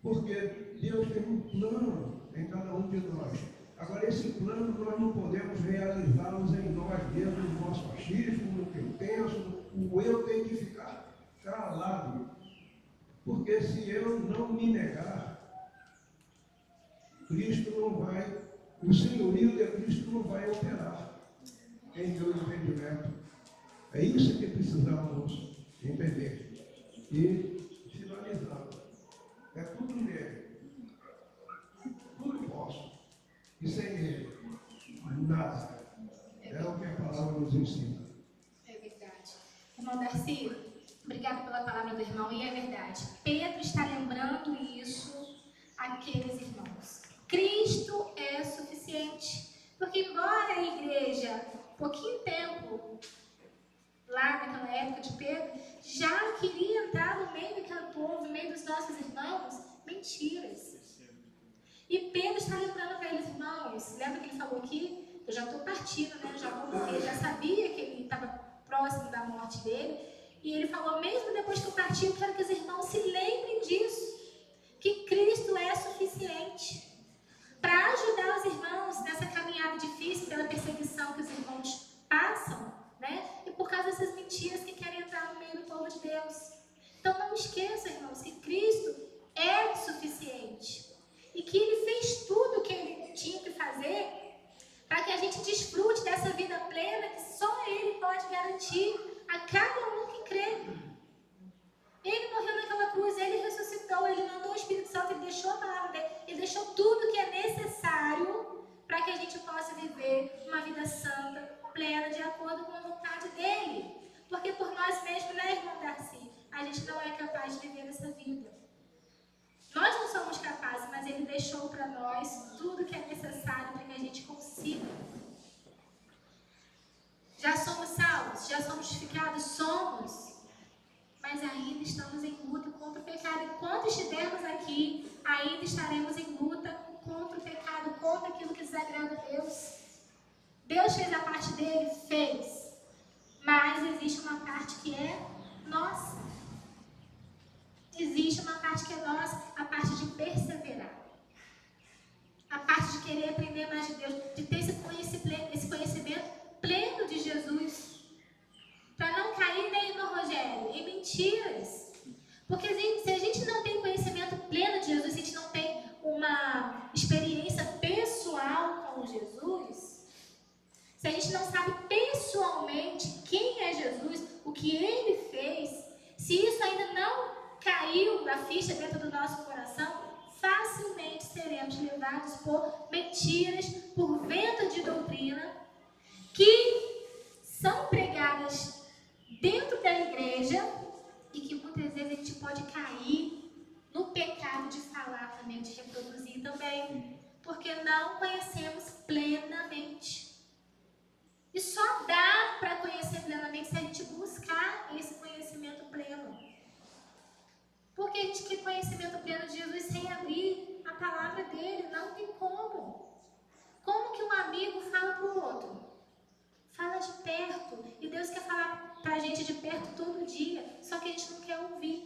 Porque Deus tem um plano em cada um de nós. Agora, esse plano nós não podemos realizá-los em nós mesmos, no nosso achismo, no que eu penso. O eu tem que ficar calado. Porque se eu não me negar, Cristo não vai, o senhorio de Cristo não vai operar em meu entendimento. É isso que precisamos entender. E finalizando, é tudo nele. Tudo posso. E sem ele, nada. É o que a palavra nos ensina. É verdade. Irmão Darcy, obrigado pela palavra do irmão, e é verdade. Pedro está lembrando isso àqueles irmãos. Cristo é suficiente. Porque embora a igreja, pouquinho tempo, lá lá naquela época de Pedro, já queria entrar no meio daquele povo, no meio dos nossos irmãos? Mentiras. E Pedro está lembrando para eles, irmãos, lembra que ele falou aqui? Eu já estou partindo, né? Já vou morrer. Já sabia que ele estava próximo da morte dele. E ele falou, mesmo depois que eu partir, eu quero que os irmãos se lembrem disso. Que Cristo é suficiente para ajudar os irmãos nessa caminhada difícil, pela perseguição que os irmãos passam, né? E por causa dessas mentiras que querem entrar no meio do povo de Deus. Então não esqueçam, irmãos, que Cristo é suficiente. E que Ele fez tudo o que Ele tinha que fazer para que a gente desfrute dessa vida plena que só Ele pode garantir a cada um que crê. Ele morreu naquela cruz, Ele ressuscitou, Ele mandou o Espírito Santo, Ele deixou a palavra dele, Ele deixou tudo que é necessário para que a gente possa viver uma vida santa, plena, de acordo com a vontade dEle. Porque por nós mesmos, né, irmão Darcy, a gente não é capaz de viver essa vida. Nós não somos capazes, mas Ele deixou para nós tudo que é necessário para que a gente consiga. Já somos salvos? Já somos justificados? Somos. Mas ainda estamos em luta contra o pecado. Enquanto estivermos aqui, ainda estaremos em luta contra o pecado, contra aquilo que desagrada a Deus. Deus fez a parte dele? Fez. Mas existe uma parte que é nossa. Existe uma parte que é nossa, a parte de perseverar. A parte de querer aprender mais de Deus, de ter esse conhecimento pleno de Jesus. Para não cair nem no Rogério, em mentiras. Porque se a gente não tem conhecimento pleno de Jesus, se a gente não tem uma experiência pessoal com Jesus, se a gente não sabe pessoalmente quem é Jesus, o que Ele fez, se isso ainda não caiu da ficha dentro do nosso coração, facilmente seremos levados por mentiras, por vento de doutrina, que são pregadas dentro da igreja e que muitas vezes a gente pode cair no pecado de falar também, de reproduzir também, porque não conhecemos plenamente. E só dá para conhecer plenamente se a gente buscar esse conhecimento pleno. Porque a gente quer conhecimento pleno de Jesus sem abrir a palavra dele. Não tem como. Como que um amigo fala para o outro? Fala de perto. E Deus quer falar para a gente de perto todo dia. Só que a gente não quer ouvir.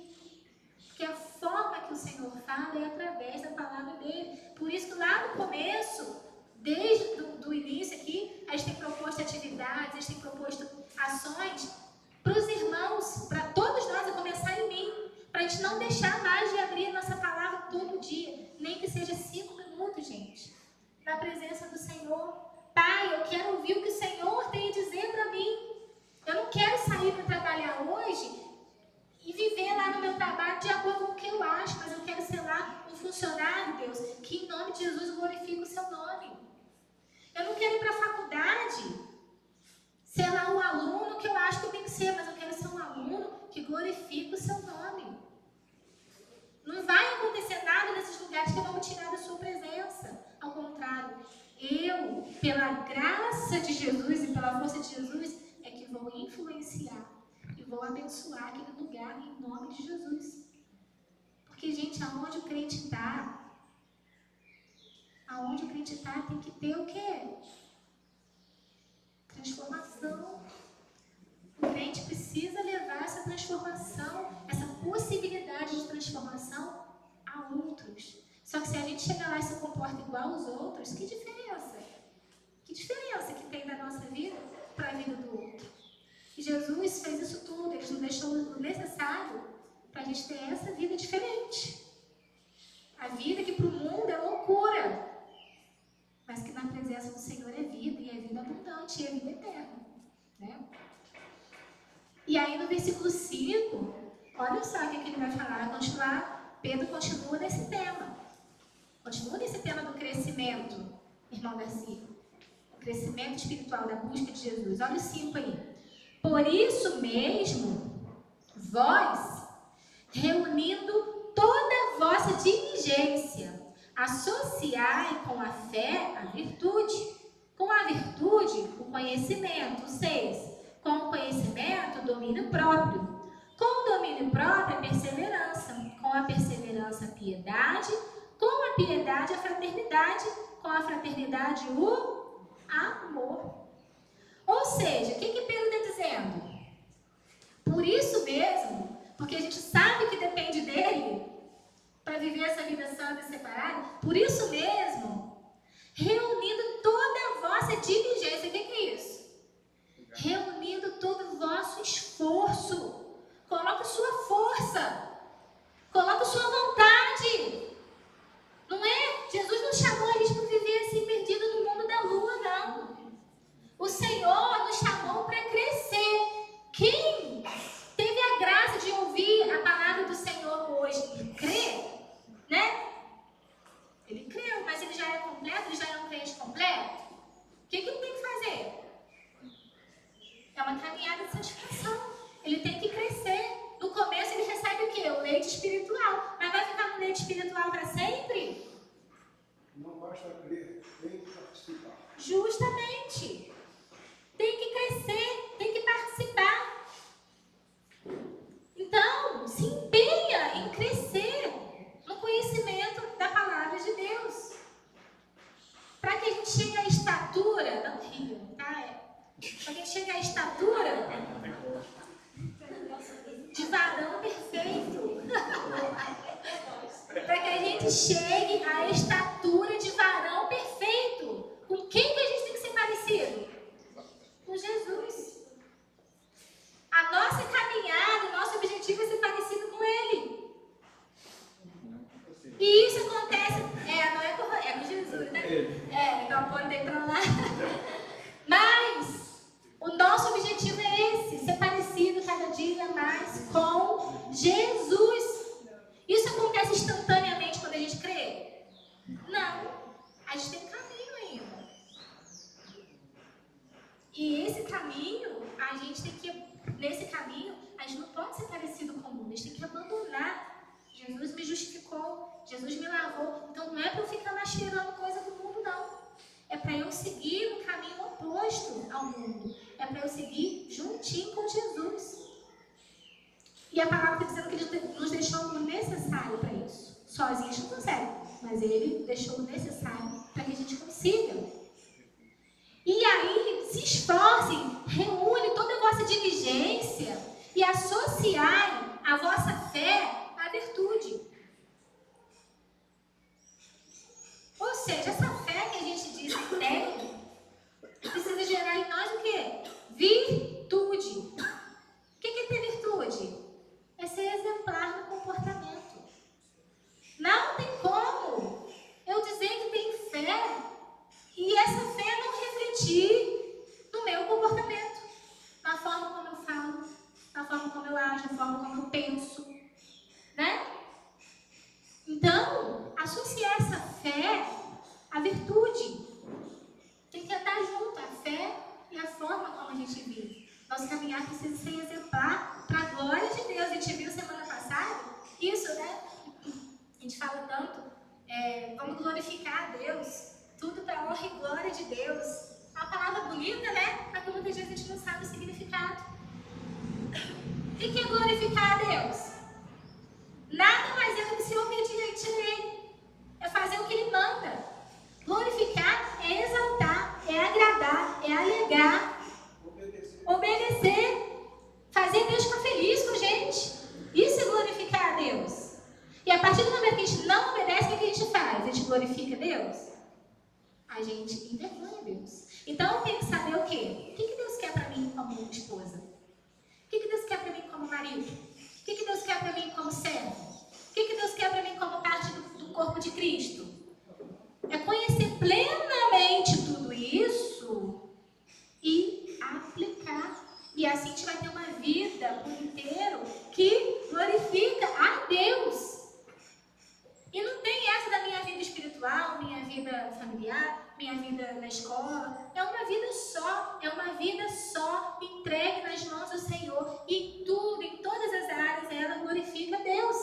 Porque a forma que o Senhor fala é através da palavra dele. Por isso que lá no começo, desde o início aqui, a gente tem proposto atividades, a gente tem proposto ações para os irmãos, para todos nós, a começar em mim. Para a gente não deixar mais de abrir a nossa palavra todo dia. Nem que seja 5 minutos, gente. Na presença do Senhor. Pai, eu quero ouvir o que o Senhor tem a dizer para mim. Eu não quero sair para trabalhar hoje e viver lá no meu trabalho de acordo com o que eu acho. Mas eu quero ser lá um funcionário, Deus, que em nome de Jesus glorifique o seu nome. Eu não quero ir para a faculdade, ser lá um aluno que eu acho que eu tenho que ser. Mas eu quero ser um aluno que glorifique o seu nome. Não vai acontecer nada nesses lugares que vão tirar da sua presença. Ao contrário, eu, pela graça de Jesus e pela força de Jesus, é que vou influenciar e vou abençoar aquele lugar em nome de Jesus. Porque, gente, aonde o crente está, tem que ter o quê? Transformação. O crente precisa levar essa transformação, essa possibilidade de transformação a outros. Só que se a gente chegar lá e se comporta igual aos outros, que diferença? Que diferença que tem da nossa vida para a vida do outro? E Jesus fez isso tudo, Ele nos deixou o necessário para a gente ter essa vida diferente. A vida que para o mundo é loucura, mas que na presença do Senhor é vida, e é vida abundante, e é vida eterna. Né? E aí no versículo 5, olha só o que ele vai falar, Pedro continua nesse tema. Continua nesse tema do crescimento, irmão Darcy. O crescimento espiritual, da busca de Jesus. Olha o 5 aí. Por isso mesmo, vós, reunindo toda a vossa diligência, associai com a fé a virtude, com a virtude o conhecimento, 6, Com o conhecimento, o domínio próprio. Com o domínio próprio, a perseverança. Com a perseverança, a piedade. Com a piedade, a fraternidade. Com a fraternidade, o amor. Ou seja, o que Pedro está dizendo? Por isso mesmo, porque a gente sabe que depende dele para viver essa vida santa e separada, por isso mesmo, reunindo toda a vossa diligência. O que é isso? Reunindo todo o vosso esforço. Coloque sua força. Coloque sua vontade. Não é? Jesus não chamou a gente para viver assim perdido no mundo da lua, não. O Senhor nos chamou para crescer. Quem teve a graça de ouvir a palavra do Senhor hoje e crer, né? Ele creu, mas ele já é completo, ele já é um crente completo. O que ele tem que fazer? É uma caminhada de santificação. Ele tem que crescer. No começo ele recebe o quê? O leite espiritual. Mas vai ficar no leite espiritual para sempre? Não basta crer, tem que participar. Justamente. Tem que crescer, tem que participar. Então, se empenha em crescer no conhecimento da palavra de Deus. Para que a gente chegue à estatura, não rio, tá? Para que a gente chegue à estatura de varão perfeito. Para que a gente chegue à estatura de varão perfeito. Com quem que a gente tem que ser parecido? Com Jesus. A nossa caminhada, o nosso objetivo é ser parecido com Ele. E isso acontece, não é com Jesus, né? Então apontei para lá. Mas o nosso objetivo é esse, ser parecido cada dia mais com Jesus. Isso acontece instantaneamente quando a gente crê? Não. A gente tem um caminho ainda. E esse caminho, a gente tem que, nesse caminho, a gente não pode ser parecido com o mundo, a gente tem que abandonar. Jesus me justificou, Jesus me lavou, então não é para eu ficar mais cheirando coisa do mundo, não. É para eu seguir no caminho oposto ao mundo. É para eu seguir juntinho com Jesus. E a palavra está dizendo que Ele nos deixou o necessário para isso. Sozinho a gente não consegue, mas Ele deixou o necessário para que a gente consiga. E aí, se esforcem, reúne toda a vossa diligência e associai a vossa fé à virtude. Ou seja, essa fé que a gente diz que tem, precisa gerar em nós o quê? Virtude. O que é ter virtude? É ser exemplar no comportamento. Não tem como eu dizer que tenho fé e essa fé não refletir no meu comportamento, na forma como eu falo, na forma como eu ajo, na forma como eu penso, né? Então, associar essa fé à virtude. Tem que andar junto, a fé e a forma como a gente vive. Nosso caminhar precisa ser exemplar para a glória de Deus. A gente viu semana passada isso, né? A gente fala tanto, vamos glorificar a Deus, tudo para a honra e glória de Deus. É uma palavra bonita, né? Mas que muitas vezes a gente não sabe o significado. O que é glorificar a Deus? Nada mais é do que ser obediente a Ele. É fazer o que Ele manda. Glorificar é exaltar, é agradar, é alegar, obedecer, fazer Deus ficar feliz com a gente. Isso é glorificar a Deus. E a partir do momento que a gente não obedece, o que a gente faz? A gente glorifica Deus? A gente envergonha Deus. Então eu tenho que saber o quê? O que Deus quer para mim como esposa? O que Deus quer para mim como marido? O que Deus quer para mim como servo? O que Deus quer para mim como parte do corpo de Cristo? É conhecer plenamente tudo isso e aplicar. E assim a gente vai ter uma vida por inteiro que glorifica a Deus. E não tem essa da minha vida espiritual, minha vida familiar, minha vida na escola. É uma vida só, entregue nas mãos do Senhor. E tudo, em todas as áreas, ela glorifica a Deus.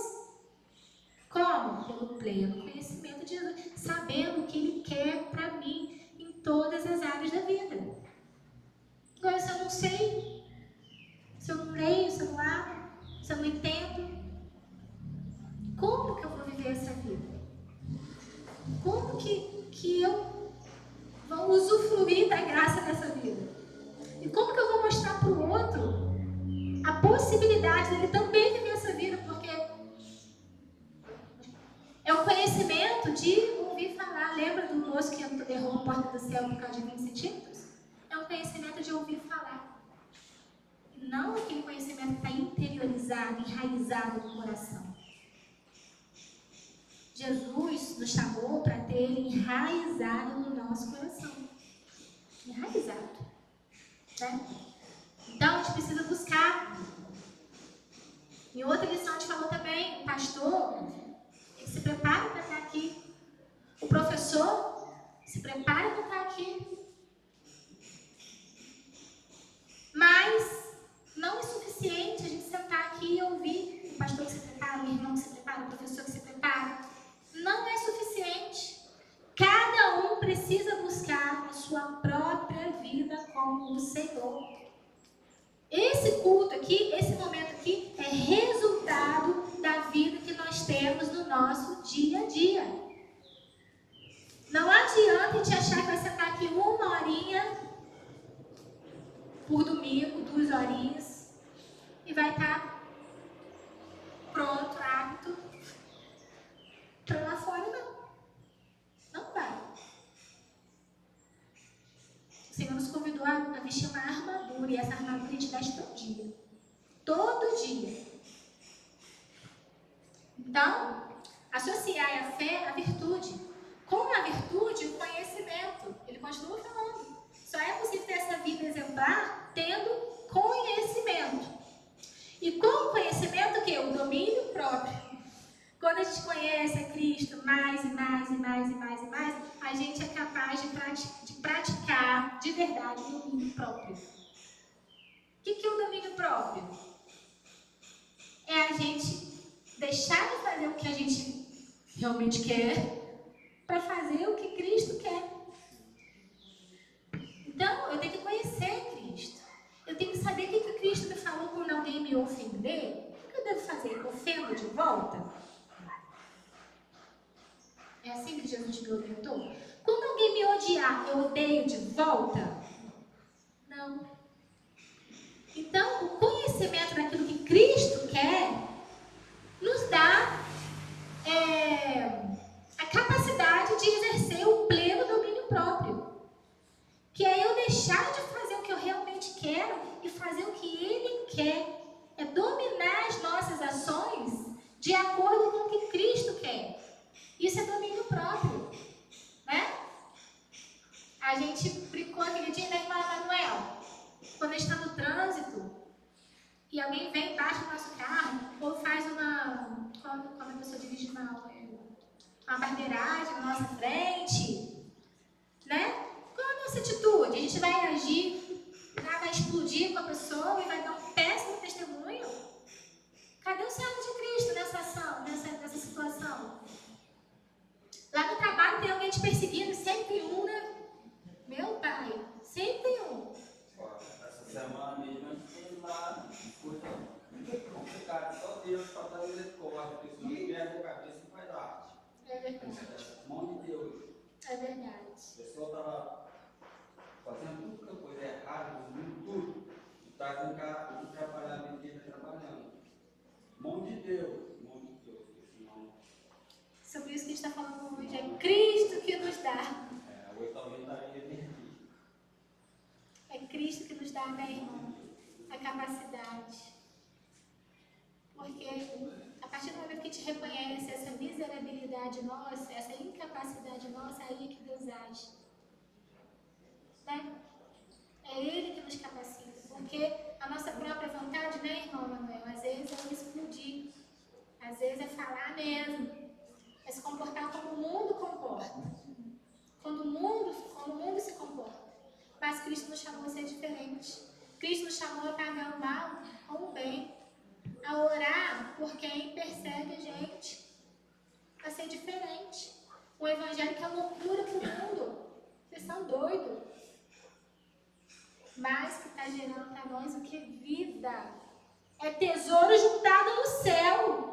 Como? Pelo pleno conhecimento de Jesus, sabendo o que Ele quer para mim em todas as áreas da vida. Agora, se eu não sei, viver essa vida? Como que eu vou usufruir da graça dessa vida? E como que eu vou mostrar para o outro a possibilidade dele também viver essa vida? Porque é o conhecimento de ouvir falar. Lembra do moço que errou a porta do céu por causa de 20 centímetros? É um conhecimento de ouvir falar. E não aquele conhecimento que está interiorizado, enraizado no coração. Jesus nos chamou para ter ele enraizado no nosso coração. Enraizado. Né? Então, a gente precisa buscar. Em outra lição, a gente falou também, o pastor, ele se prepara para estar aqui. O professor se prepara para estar aqui. Mas não é suficiente a gente sentar aqui e ouvir o pastor que se prepara, o irmão que se prepara, o professor que se prepara. Não é suficiente. Cada um precisa buscar a sua própria vida com o Senhor. Esse culto aqui, esse momento aqui, é resultado da vida que nós temos no nosso dia a dia. Não adianta a gente achar que vai sentar aqui 1 horinha por domingo, 2 horinhas, e vai estar pronto, apto para lá fora, não. Não vai. O Senhor nos convidou a vestir uma armadura, e essa armadura a gente veste todo dia. Todo dia. Então, associar a fé à virtude. Com a virtude, o conhecimento. Ele continua falando. Só é possível ter essa vida exemplar tendo conhecimento. E com o conhecimento, o quê? O domínio próprio. Quando a gente conhece a Cristo mais e mais e mais e mais e mais, a gente é capaz de praticar de verdade o domínio próprio. O que é o domínio próprio? É a gente deixar de fazer o que a gente realmente quer para fazer o que Cristo quer. Então, eu tenho que conhecer Cristo. Eu tenho que saber o que Cristo me falou quando alguém me ofender. O que eu devo fazer? Eu ofendo de volta? É assim que Jesus me orientou? Quando alguém me odiar, eu odeio de volta? Não. Então, o conhecimento daquilo que Cristo quer nos dá a capacidade de exercer o pleno domínio próprio. Que é eu deixar de fazer o que eu realmente quero e fazer o que Ele quer. É dominar as nossas ações de acordo com o que Cristo quer. Isso é domínio próprio, né? A gente brincou aquele dia, né, irmã Manuel? Quando a gente está no trânsito e alguém vem embaixo do nosso carro ou faz quando a pessoa dirige mal, uma barbeiragem na nossa frente, né? Qual é a nossa atitude? A gente vai agir, vai explodir com a pessoa e vai dar um péssimo testemunho? Cadê o servo de Cristo nessa ação, nessa situação? Lá no trabalho tem alguém te perseguindo, sempre tem um, né? Meu pai, sempre tem um. Essa semana mesmo a gente fez lá, coisa complicada, só Deus para dar misericórdia, porque se não perde a cabeça não faz arte. É verdade. Mão de Deus. É verdade. A pessoa estava fazendo tudo que é coisa errada, fazendo tudo, e está em casa, não trabalhar, ninguém está trabalhando. Mão de Deus, porque senão. Sobre isso que a gente está falando hoje, é Cristo que nos dá. Hoje talvez estaria perdido. É Cristo que nos dá, né, irmão? A capacidade. Porque a partir do momento que a gente reconhece essa miserabilidade nossa, essa incapacidade nossa, é aí que Deus age. Né? É Ele que nos capacita. Porque a nossa própria vontade, né, irmão Manuel? Às vezes é explodir. Às vezes é falar mesmo. É se comportar como o mundo comporta. Quando o mundo se comporta. Mas Cristo nos chamou a ser diferente. Cristo nos chamou a pagar o mal com o bem. A orar por quem persegue a gente. A ser diferente. O evangelho que é loucura para o mundo. Vocês são doidos. Mas que está gerando para nós o que? Vida. É tesouro juntado no céu.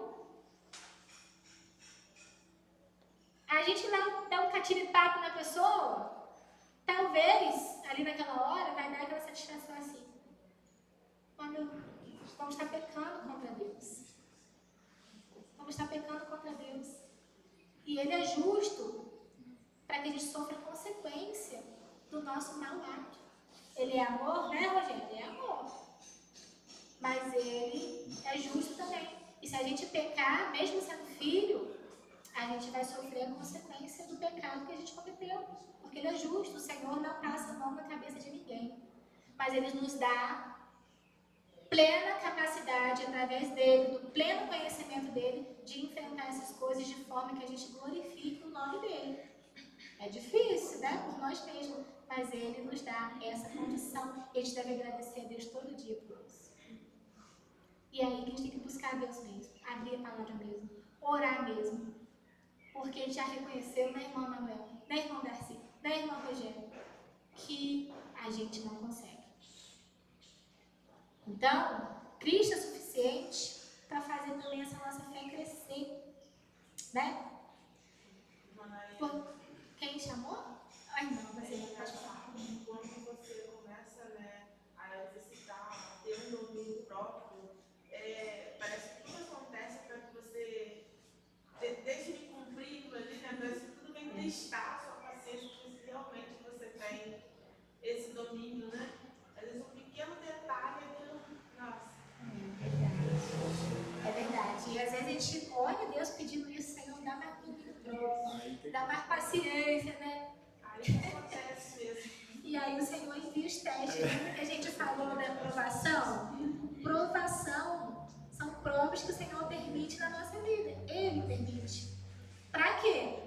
gente vai dar um catiripapo na pessoa, talvez, ali naquela hora, vai dar aquela satisfação assim. Quando vamos estar pecando contra Deus. Vamos estar pecando contra Deus. E Ele é justo para que a gente sofra a consequência do nosso mau ato. Ele é amor, né, Rogério? Ele é amor. Mas Ele é justo também. E se a gente pecar, mesmo sendo filho, a gente vai sofrer a consequência do pecado que a gente cometeu. Porque Ele é justo. O Senhor não passa a mão na cabeça de ninguém. Mas Ele nos dá plena capacidade, através dele, do pleno conhecimento dele, de enfrentar essas coisas de forma que a gente glorifique o nome dele. É difícil, né? Por nós mesmos, mas ele nos dá essa condição e a gente deve agradecer a Deus todo dia por isso. E aí que a gente tem que buscar a Deus mesmo, abrir a palavra mesmo, orar mesmo, porque a gente já reconheceu, né, irmã Manuel, né, irmão Darcy, né, irmão Rogério, que a gente não consegue. Então, Cristo é suficiente para fazer também essa nossa fé crescer, né? Quem chamou? Ai, não, você não pode falar. Quando você começa, né, a exercitar, a ter um domínio próprio, parece que tudo acontece para que você deixe de cumprir aquilo ali, né? Parece que tudo vem testar a sua paciência, se realmente você tem esse domínio, né? Às vezes um pequeno detalhe, aquilo, nossa. É verdade. E às vezes a gente ora a Deus pedindo isso, Senhor, dá mais domínio próprio, dá mais paciência, né? Aí acontece mesmo. E aí o Senhor envia os testes. Lembra que a gente falou da provação? Provação são provas que o Senhor permite na nossa vida. Ele permite. Para quê?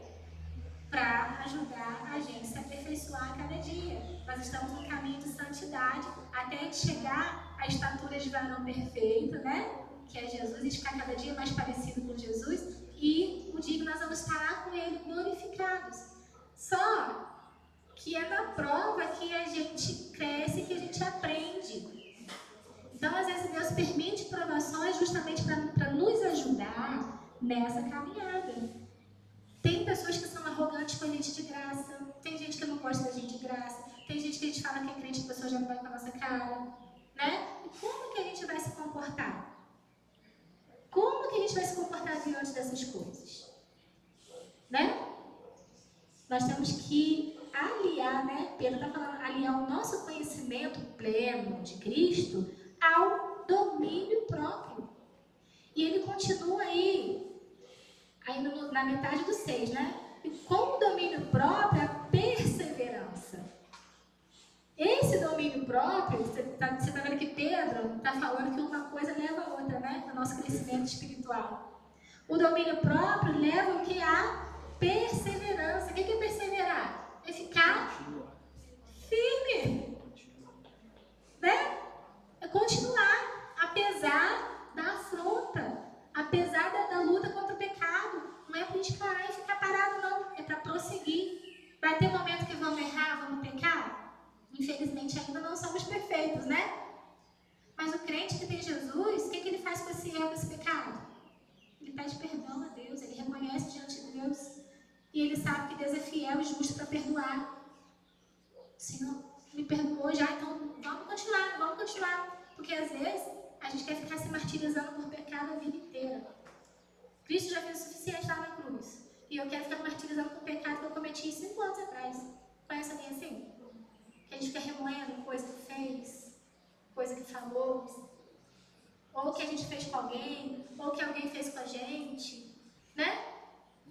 Para ajudar a gente a se aperfeiçoar a cada dia. Nós estamos no caminho de santidade até a gente chegar à estatura de varão perfeito, né? Que é Jesus, e ficar cada dia mais parecido com Jesus. E o dia que nós vamos estar lá com Ele glorificados. Só que é na prova que a gente cresce, que a gente aprende. Então, às vezes, Deus permite provações justamente para nos ajudar nessa caminhada. Tem pessoas que são arrogantes com a gente de graça, tem gente que não gosta da gente de graça, tem gente que a gente fala que é crente e a pessoa já não vai com a nossa cara, né? E como que a gente vai se comportar? Como que a gente vai se comportar diante dessas coisas? Né? Nós temos que aliar, né? Pedro está falando, aliar o nosso conhecimento pleno de Cristo ao domínio próprio. E ele continua aí, ainda na metade do 6, né? E com o domínio próprio, a perseverança. Esse domínio próprio, você tá vendo que Pedro está falando que uma coisa leva a outra, né? No nosso crescimento espiritual. O domínio próprio leva o que? A perseverança. O que é perseverar? É ficar firme. Né? É continuar, apesar da afronta, apesar da luta contra o pecado. Não é para a gente parar e ficar parado, não. É para prosseguir. Vai ter momento que vamos errar, vamos pecar? Infelizmente ainda não somos perfeitos, né? Mas o crente que tem Jesus, o que ele faz com esse erro, com esse pecado? Ele pede perdão a Deus, ele reconhece diante de Deus. E ele sabe que Deus é fiel e justo para perdoar. O Senhor me perdoou já, então vamos continuar. Porque às vezes a gente quer ficar se martirizando por pecado a vida inteira. Cristo já fez o suficiente lá na cruz. E eu quero ficar martirizando por pecado que eu cometi 5 anos atrás. Conhece alguém assim? Que a gente fica remoendo coisa que fez, coisa que falou, ou que a gente fez com alguém, ou que alguém fez com a gente, né?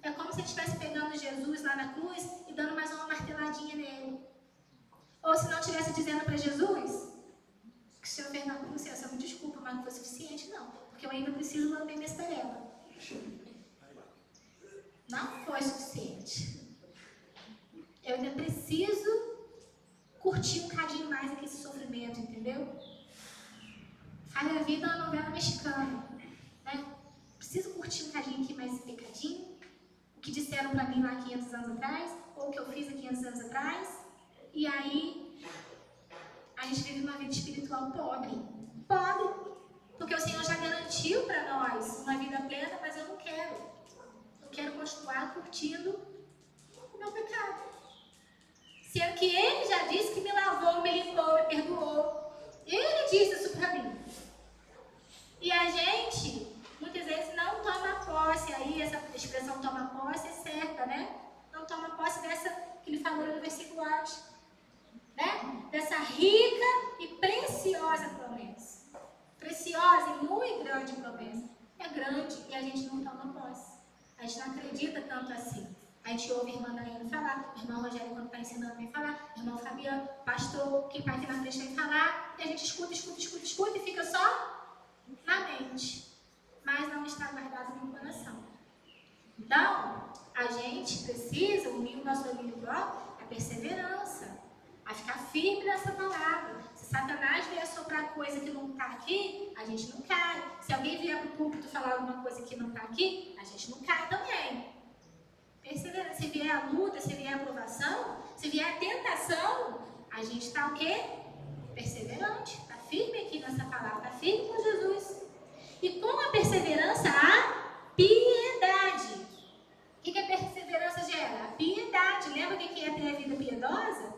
É como se a gente estivesse pegando Jesus lá na cruz e dando mais uma marteladinha nele. Ou se não estivesse dizendo para Jesus que o Senhor fez na cruz, Senhor, me desculpa, mas não foi suficiente não, porque eu ainda preciso lamber minha estarela. Não foi suficiente. Eu ainda preciso curtir um cadinho mais aqui esse sofrimento, entendeu? Faz a vida uma novela mexicana, né? Preciso curtir um cadinho aqui mais esse pecadinho, o que disseram pra mim lá 500 anos atrás, ou o que eu fiz há 500 anos atrás, e aí a gente vive uma vida espiritual pobre, porque o Senhor já garantiu pra nós uma vida plena, mas eu não quero. Eu quero continuar curtindo Sendo que Ele já disse que me lavou, me limpou, me perdoou. Ele disse isso para mim. E a gente, muitas vezes, não toma posse, aí essa expressão toma posse é certa, né? Não toma posse dessa que ele falou no versículo antes, né? Dessa rica e preciosa promessa. Preciosa e muito grande promessa. É grande e a gente não toma posse. A gente não acredita tanto assim. A gente ouve a irmã Daiane falar, o irmão Rogério, quando está ensinando, vem falar, o irmão Fabiano, pastor, que está aqui na frente, vem falar, e a gente escuta e fica só na mente, mas não está guardado no coração. Então, a gente precisa unir o nosso domínio próprio à perseverança, a ficar firme nessa palavra. Se Satanás vier soprar coisa que não está aqui, a gente não cai. Se alguém vier para o púlpito falar alguma coisa que não está aqui, a gente não cai também. Perseverança. Se vier a luta, se vier a provação, se vier a tentação, a gente está o quê? Perseverante. Está firme aqui nessa palavra, está firme com Jesus. E com a perseverança, a piedade. O que a perseverança gera? A piedade. Lembra o que é ter a vida piedosa?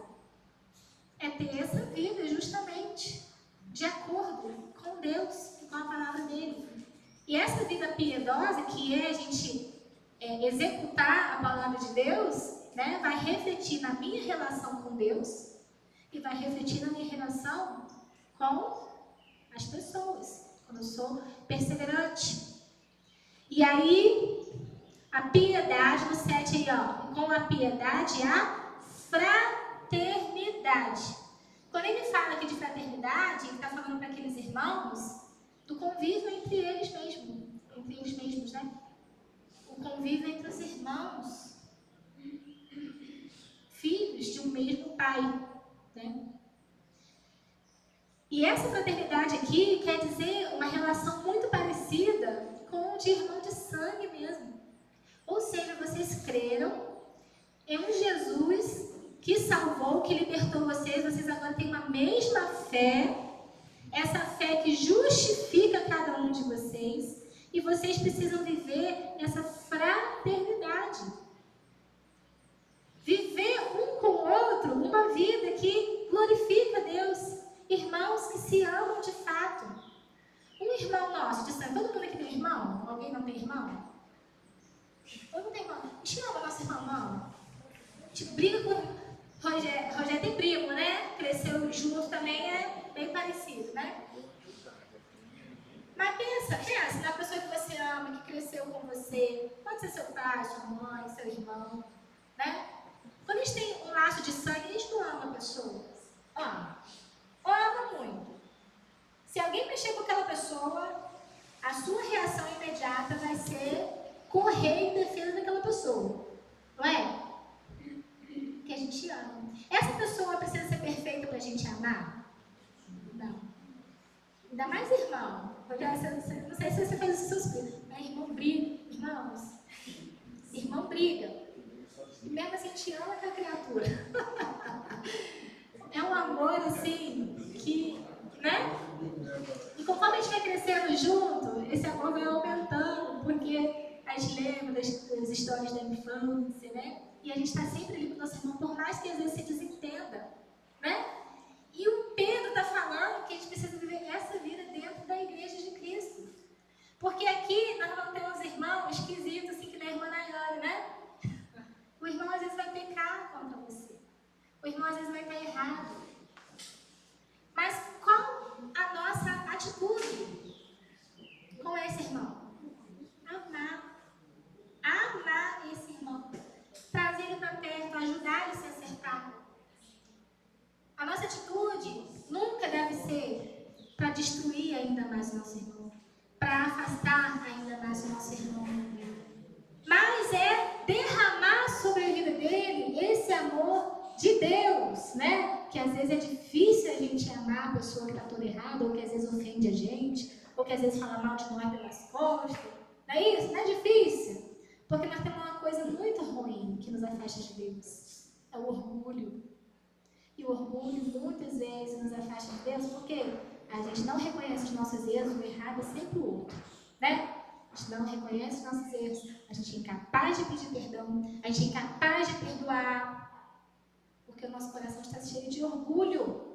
É ter essa vida justamente de acordo com Deus e com a palavra dele. E essa vida piedosa, que é a gente executar a palavra de Deus, né, vai refletir na minha relação com Deus e vai refletir na minha relação com as pessoas, quando eu sou perseverante. E aí, a piedade, no 7 aí, ó, com a piedade, a fraternidade. Quando ele fala aqui de fraternidade, ele está falando para aqueles irmãos do convívio entre eles mesmos, né? O convívio entre os irmãos, filhos de um mesmo pai, né? E essa fraternidade aqui quer dizer uma relação muito parecida com o de irmão de sangue mesmo. Ou seja, vocês creram em um Jesus que salvou, que libertou vocês, vocês agora têm uma mesma fé, essa fé que justifica cada um de vocês, e vocês precisam viver nessa fraternidade. Viver um com o outro uma vida que glorifica a Deus. Irmãos que se amam de fato. Um irmão nosso, de sangue, todo mundo aqui tem irmão? Alguém não tem irmão? Eu não tenho irmão. A gente ama nosso irmão, não. A gente briga com... Rogério tem primo, né? Cresceu junto também, é bem parecido, né? Mas pensa na pessoa que você ama, que cresceu com você. Pode ser seu pai, sua mãe, seu irmão, né? Quando a gente tem um laço de sangue, a gente não ama a pessoa. Ama muito. Se alguém mexer com aquela pessoa, a sua reação imediata vai ser correr em defesa daquela pessoa. Não é? Que a gente ama. Essa pessoa precisa ser perfeita para a gente amar? Não. Ainda mais irmão. Porque não sei se você faz isso com seus filhos. Mas irmão briga. Irmãos, irmão briga. E mesmo assim a gente ama aquela criatura. É um amor assim, que, né? E conforme a gente vai crescendo junto, esse amor vai aumentando, porque a gente lembra das histórias da infância, né? E a gente está sempre ali com o nosso irmão, por mais que às vezes se desentenda, né? E o Pedro está falando que a gente precisa viver essa vida dentro da igreja de Cristo. Porque aqui nós não temos irmão esquisito, assim, que nem a irmã Nayane, né? O irmão às vezes vai pecar contra você. O irmão às vezes vai estar errado. Mas qual a nossa atitude com esse irmão? Amar. Amar esse irmão. Trazer ele para perto, ajudar ele a se acertar. A nossa atitude nunca deve ser para destruir ainda mais o nosso irmão, para afastar ainda mais o nosso irmão. Mas é derramar sobre a vida dele esse amor de Deus, né? Que às vezes é difícil a gente amar a pessoa que está toda errada, ou que às vezes ofende a gente, ou que às vezes fala mal de nós pelas costas. Não é isso? Não é difícil? Porque nós temos uma coisa muito ruim que nos afasta de Deus. É o orgulho. E o orgulho muitas vezes nos afasta de Deus porque a gente não reconhece os nossos erros, o errado é sempre o outro, né? A gente não reconhece os nossos erros, a gente é incapaz de pedir perdão, a gente é incapaz de perdoar, porque porque o nosso coração está cheio de orgulho.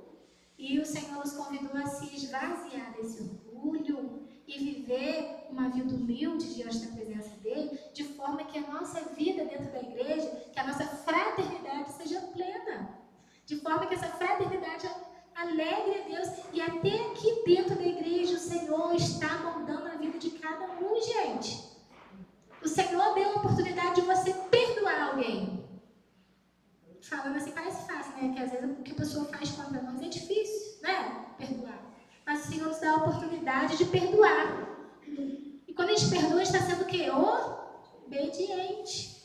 E o Senhor nos convidou a se esvaziar desse orgulho e viver uma vida humilde diante da presença dele, de forma que a nossa vida dentro da igreja, que a nossa fraternidade seja plena, de forma que essa fraternidade alegre a Deus. E até aqui dentro da igreja o Senhor está moldando a vida de cada um, gente. O Senhor deu a oportunidade de você perdoar alguém. Falando assim, parece fácil, né? Que às vezes o que a pessoa faz contra nós é difícil, né? Perdoar. Mas o Senhor nos dá a oportunidade de perdoar. E quando a gente perdoa, está sendo o quê? Obediente.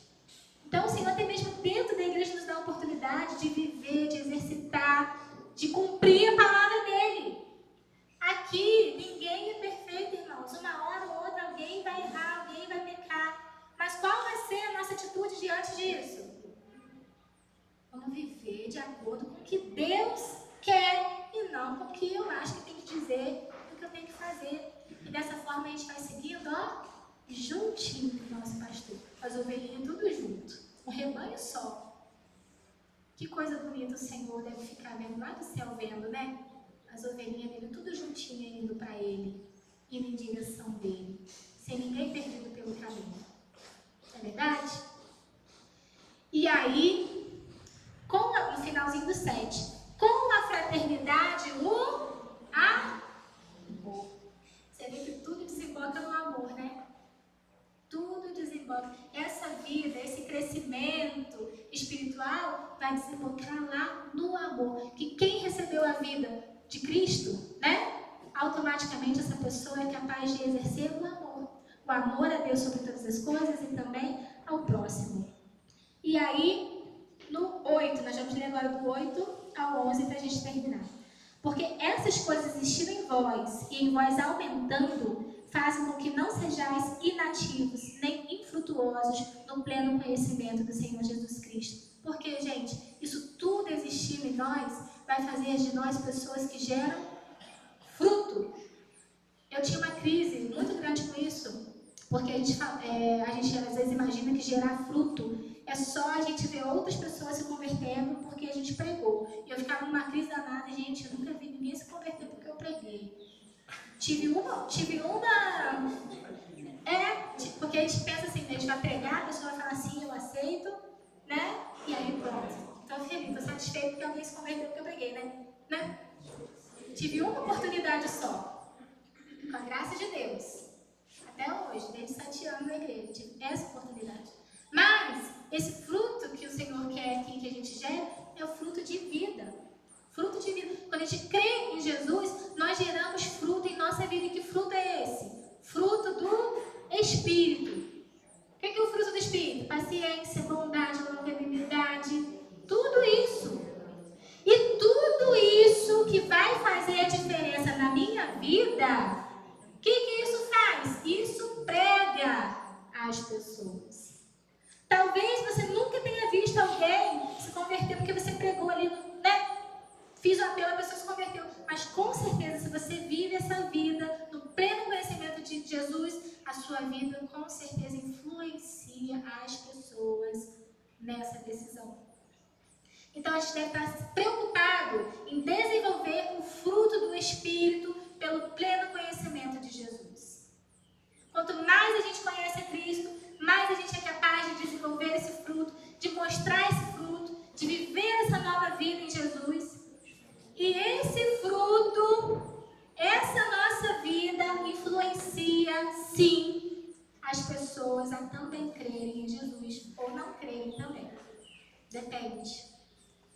Então o Senhor até mesmo dentro da igreja nos dá a oportunidade de viver, de exercitar, de cumprir a palavra dele. Aqui ninguém é perfeito, irmãos. Uma hora ou outra alguém vai errar, alguém vai pecar. Mas qual vai ser a nossa atitude diante disso? Vamos viver de acordo com o que Deus quer e não com o que eu acho que tem que dizer, o que eu tenho que fazer. E dessa forma a gente vai seguindo, juntinho com o nosso pastor. As ovelhinhas tudo junto, um rebanho só. Que coisa bonita o Senhor deve ficar vendo lá do céu, vendo, né? As ovelhinhas dele tudo juntinho indo para ele, indo em direção dele, sem ninguém perdido pelo caminho. Não é verdade? E aí, no finalzinho do 7, com a fraternidade, o amor. Você vê que tudo desemboca no amor, né? Tudo desemboca. Essa vida, esse crescimento espiritual vai desembocar lá no amor. Que quem recebeu a vida de Cristo, né? Automaticamente essa pessoa é capaz de exercer o amor. O amor a Deus sobre todas as coisas e também ao próximo. E aí, no 8, nós vamos ler agora do 8 ao 11 para a gente terminar. Porque essas coisas existindo em vós e em vós aumentando, fazem com que não sejais inativos nem infrutuosos no pleno conhecimento do Senhor Jesus Cristo. Porque, gente, isso tudo existindo em nós vai fazer de nós pessoas que geram fruto. Eu tinha uma crise muito grande com isso, porque a gente às vezes imagina que gerar fruto é só a gente ver outras pessoas se convertendo porque a gente pregou. E eu ficava numa crise danada, gente, eu nunca vi ninguém se converter porque eu preguei. Porque a gente pensa assim, a gente vai pregar, a pessoa vai falar assim, eu aceito, né? E aí pronto. Estou feliz, estou satisfeito porque alguém se converteu porque eu preguei, né? Tive uma oportunidade só, com a graça de Deus. Até hoje, desde 7 anos na igreja, tive essa oportunidade. Mas esse fruto que o Senhor quer aqui que a gente gere é o fruto de vida. Fruto de vida. Quando a gente crê em Jesus, nós geramos fruto em nossa vida. E que fruto é esse? Fruto do Espírito. O que é o fruto do Espírito? Paciência, bondade, longanimidade, tudo isso. E tudo isso que vai fazer a diferença na minha vida, o que isso faz? Isso prega às pessoas. Talvez você nunca tenha visto alguém se converter porque você pregou ali, né? Fiz o apelo, a pessoa se converteu. Mas com certeza, se você vive essa vida no pleno conhecimento de Jesus, a sua vida com certeza influencia as pessoas nessa decisão. Então a gente deve estar preocupado em desenvolver o fruto do Espírito pelo pleno conhecimento de Jesus. Quanto mais a gente conhece a Cristo, mais a gente é capaz de desenvolver esse fruto, de mostrar esse fruto, de viver essa nova vida em Jesus. E esse fruto, essa nossa vida influencia, sim, as pessoas a também crerem em Jesus ou não crerem também. Depende.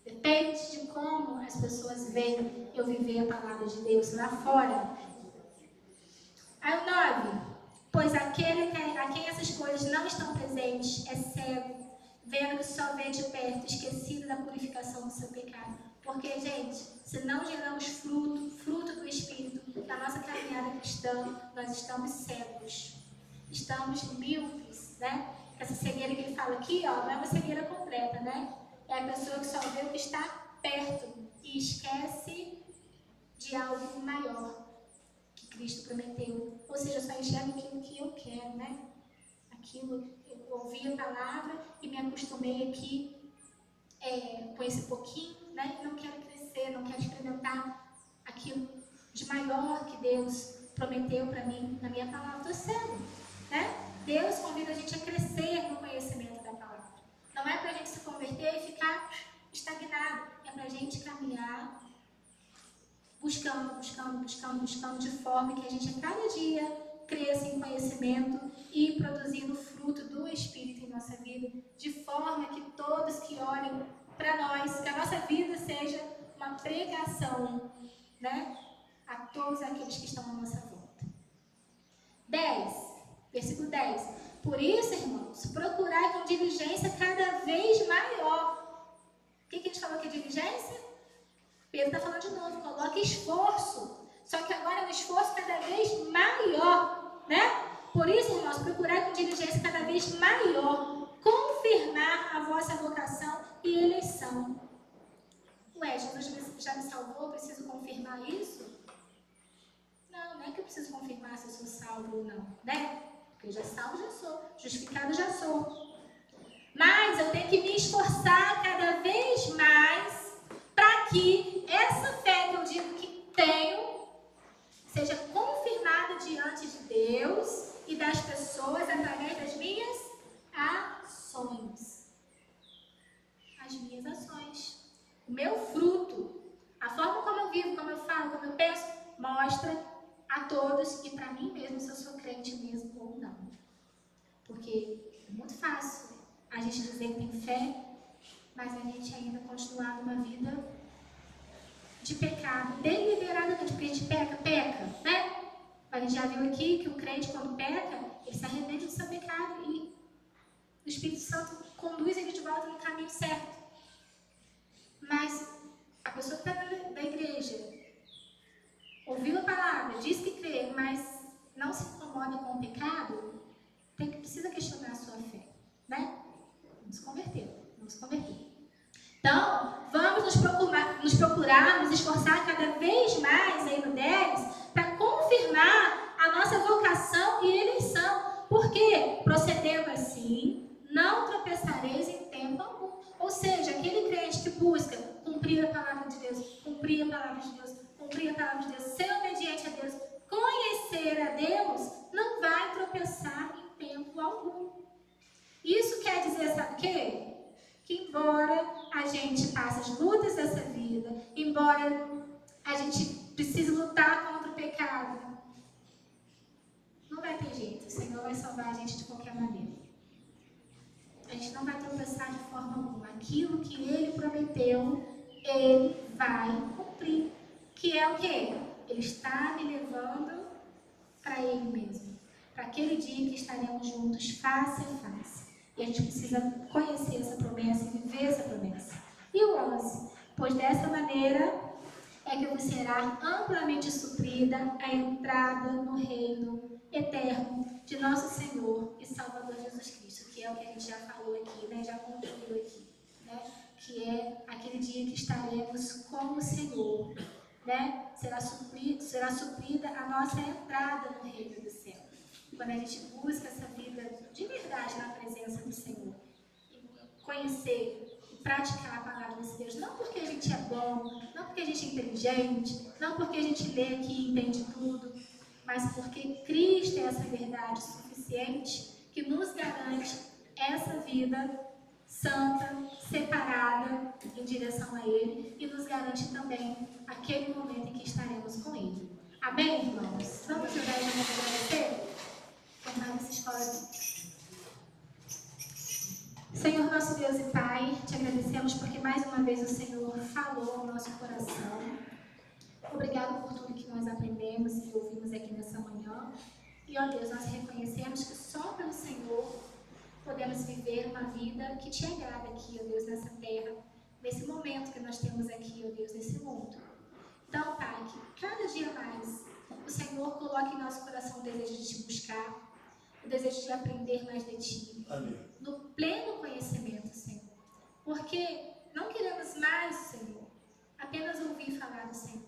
Depende de como as pessoas veem eu viver a palavra de Deus lá fora. Aí o 9. Pois aquele a quem essas coisas não estão presentes é cego, vendo que só vê de perto, esquecido da purificação do seu pecado. Porque, gente, se não geramos fruto do Espírito, na nossa caminhada cristã, nós estamos cegos. Estamos míopes, né? Essa cegueira que ele fala aqui, não é uma cegueira completa, né? É a pessoa que só vê o que está perto e esquece de algo maior que Cristo prometeu. Ou seja, eu só enxergo aquilo que eu quero, né? Aquilo, eu ouvi a palavra e me acostumei aqui. com esse pouquinho, né? Não quero crescer, não quero experimentar aquilo de maior que Deus prometeu para mim na minha palavra. Estou cego, né? Deus convida a gente a crescer no conhecimento da palavra. Não é para a gente se converter e ficar estagnado. É para a gente caminhar buscando, de forma que a gente a cada dia cresça em conhecimento e produzindo fruto do Espírito em nossa vida, de forma que todos que olhem para nós, que a nossa vida seja uma pregação, né, a todos aqueles que estão à nossa volta. 10, versículo 10. Por isso, irmãos, procurai com diligência cada vez maior. O que a gente falou que é diligência? Pedro está falando de novo, coloque esforço. Só que agora é um esforço cada vez maior, né? Por isso, irmãos, procurai com diligência cada vez maior confirmar a vossa vocação e eleição. Ué, Jesus já me salvou, preciso confirmar isso? Não é que eu preciso confirmar se eu sou salvo ou não, né? Porque já salvo já sou, justificado já sou. Mas eu tenho que me esforçar cada vez mais para que essa fé que eu digo que tenho seja confirmada diante de Deus e das pessoas através das minhas ações. As minhas ações. O meu fruto, a forma como eu vivo, como eu falo, como eu penso, mostra a todos e para mim mesmo se eu sou crente mesmo ou não. Porque é muito fácil a gente dizer que tem fé, mas a gente ainda continuar numa vida de pecado, deliberadamente, porque a gente peca, né? A gente já viu aqui que o crente, quando peca, ele se arrepende do seu pecado e o Espírito Santo conduz ele de volta no caminho certo. Mas a pessoa que está da igreja, ouviu a palavra, diz que crê, mas não se incomoda com o pecado, precisa questionar a sua fé, né? Vamos se converter. Então, vamos nos procurar, nos esforçar cada vez mais, aí no 10, para confirmar a nossa vocação e eleição. Por quê? Procedendo assim, não tropeçareis em tempo algum. Ou seja, aquele crente que busca cumprir a palavra de Deus, cumprir a palavra de Deus, cumprir a palavra de Deus, ser obediente a Deus, conhecer a Deus, não vai tropeçar em tempo algum. Isso quer dizer, sabe o quê? Que embora a gente passe as lutas dessa vida, embora a gente precise lutar contra o pecado, não vai ter jeito, o Senhor vai salvar a gente de qualquer maneira. A gente não vai tropeçar de forma alguma. Aquilo que Ele prometeu, Ele vai cumprir. Que é o quê? Ele está me levando para Ele mesmo. Para aquele dia que estaremos juntos face a face. E a gente precisa conhecer essa promessa e viver essa promessa. E o 11. Pois dessa maneira é que vos será amplamente suprida a entrada no reino eterno de nosso Senhor e Salvador Jesus Cristo. Que é o que a gente já falou aqui, né? Já concluiu aqui. Né? Que é aquele dia que estaremos com o Senhor. Né? Será suprida a nossa entrada no reino do céu. Quando a gente busca essa vida de verdade na presença do Senhor, conhecer e praticar a palavra de Deus, não porque a gente é bom, não porque a gente é inteligente, não porque a gente lê aqui e entende tudo, mas porque Cristo é essa verdade suficiente que nos garante essa vida santa, separada em direção a Ele e nos garante também aquele momento em que estaremos com Ele. Amém, irmãos? Vamos orar e vamos agradecer? Formar essa escola aqui. Senhor, nosso Deus e Pai, te agradecemos porque mais uma vez o Senhor falou ao nosso coração. Obrigado por tudo que nós aprendemos e ouvimos aqui nessa manhã. E, ó Deus, nós reconhecemos que só pelo Senhor podemos viver uma vida que te agrada aqui, ó Deus, nessa terra, nesse momento que nós temos aqui, ó Deus, nesse mundo. Então, Pai, que cada dia mais o Senhor coloque em nosso coração o desejo de te buscar, o desejo de aprender mais de Ti. Amém. No pleno conhecimento, Senhor. Porque não queremos mais, Senhor, apenas ouvir falar do Senhor,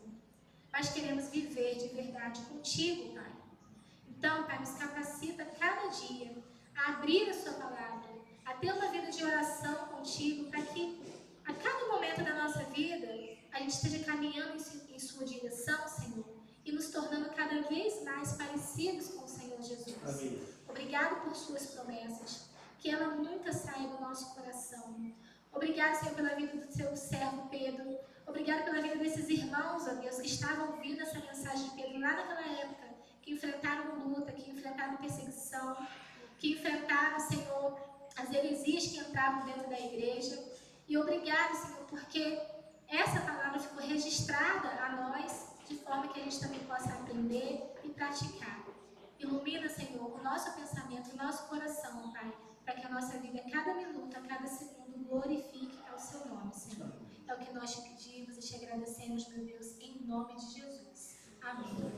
mas queremos viver de verdade contigo, Pai. Então, Pai, nos capacita cada dia a abrir a Sua palavra, a ter uma vida de oração contigo, para que a gente esteja caminhando em sua direção, Senhor, e nos tornando cada vez mais parecidos com o Senhor Jesus. Amém. Obrigado por suas promessas, que ela nunca saia do nosso coração. Obrigado, Senhor, pela vida do seu servo Pedro. Obrigado pela vida desses irmãos, ó Deus, que estavam ouvindo essa mensagem de Pedro lá naquela época, que enfrentaram luta, que enfrentaram perseguição, que enfrentaram, Senhor, as heresias que entravam dentro da igreja. E obrigado, Senhor, porque essa palavra ficou registrada a nós, de forma que a gente também possa aprender e praticar. Ilumina, Senhor, o nosso pensamento, o nosso coração, Pai, para que a nossa vida, a cada minuto, a cada segundo, glorifique ao seu nome, Senhor. É o que nós te pedimos e te agradecemos, meu Deus, em nome de Jesus. Amém.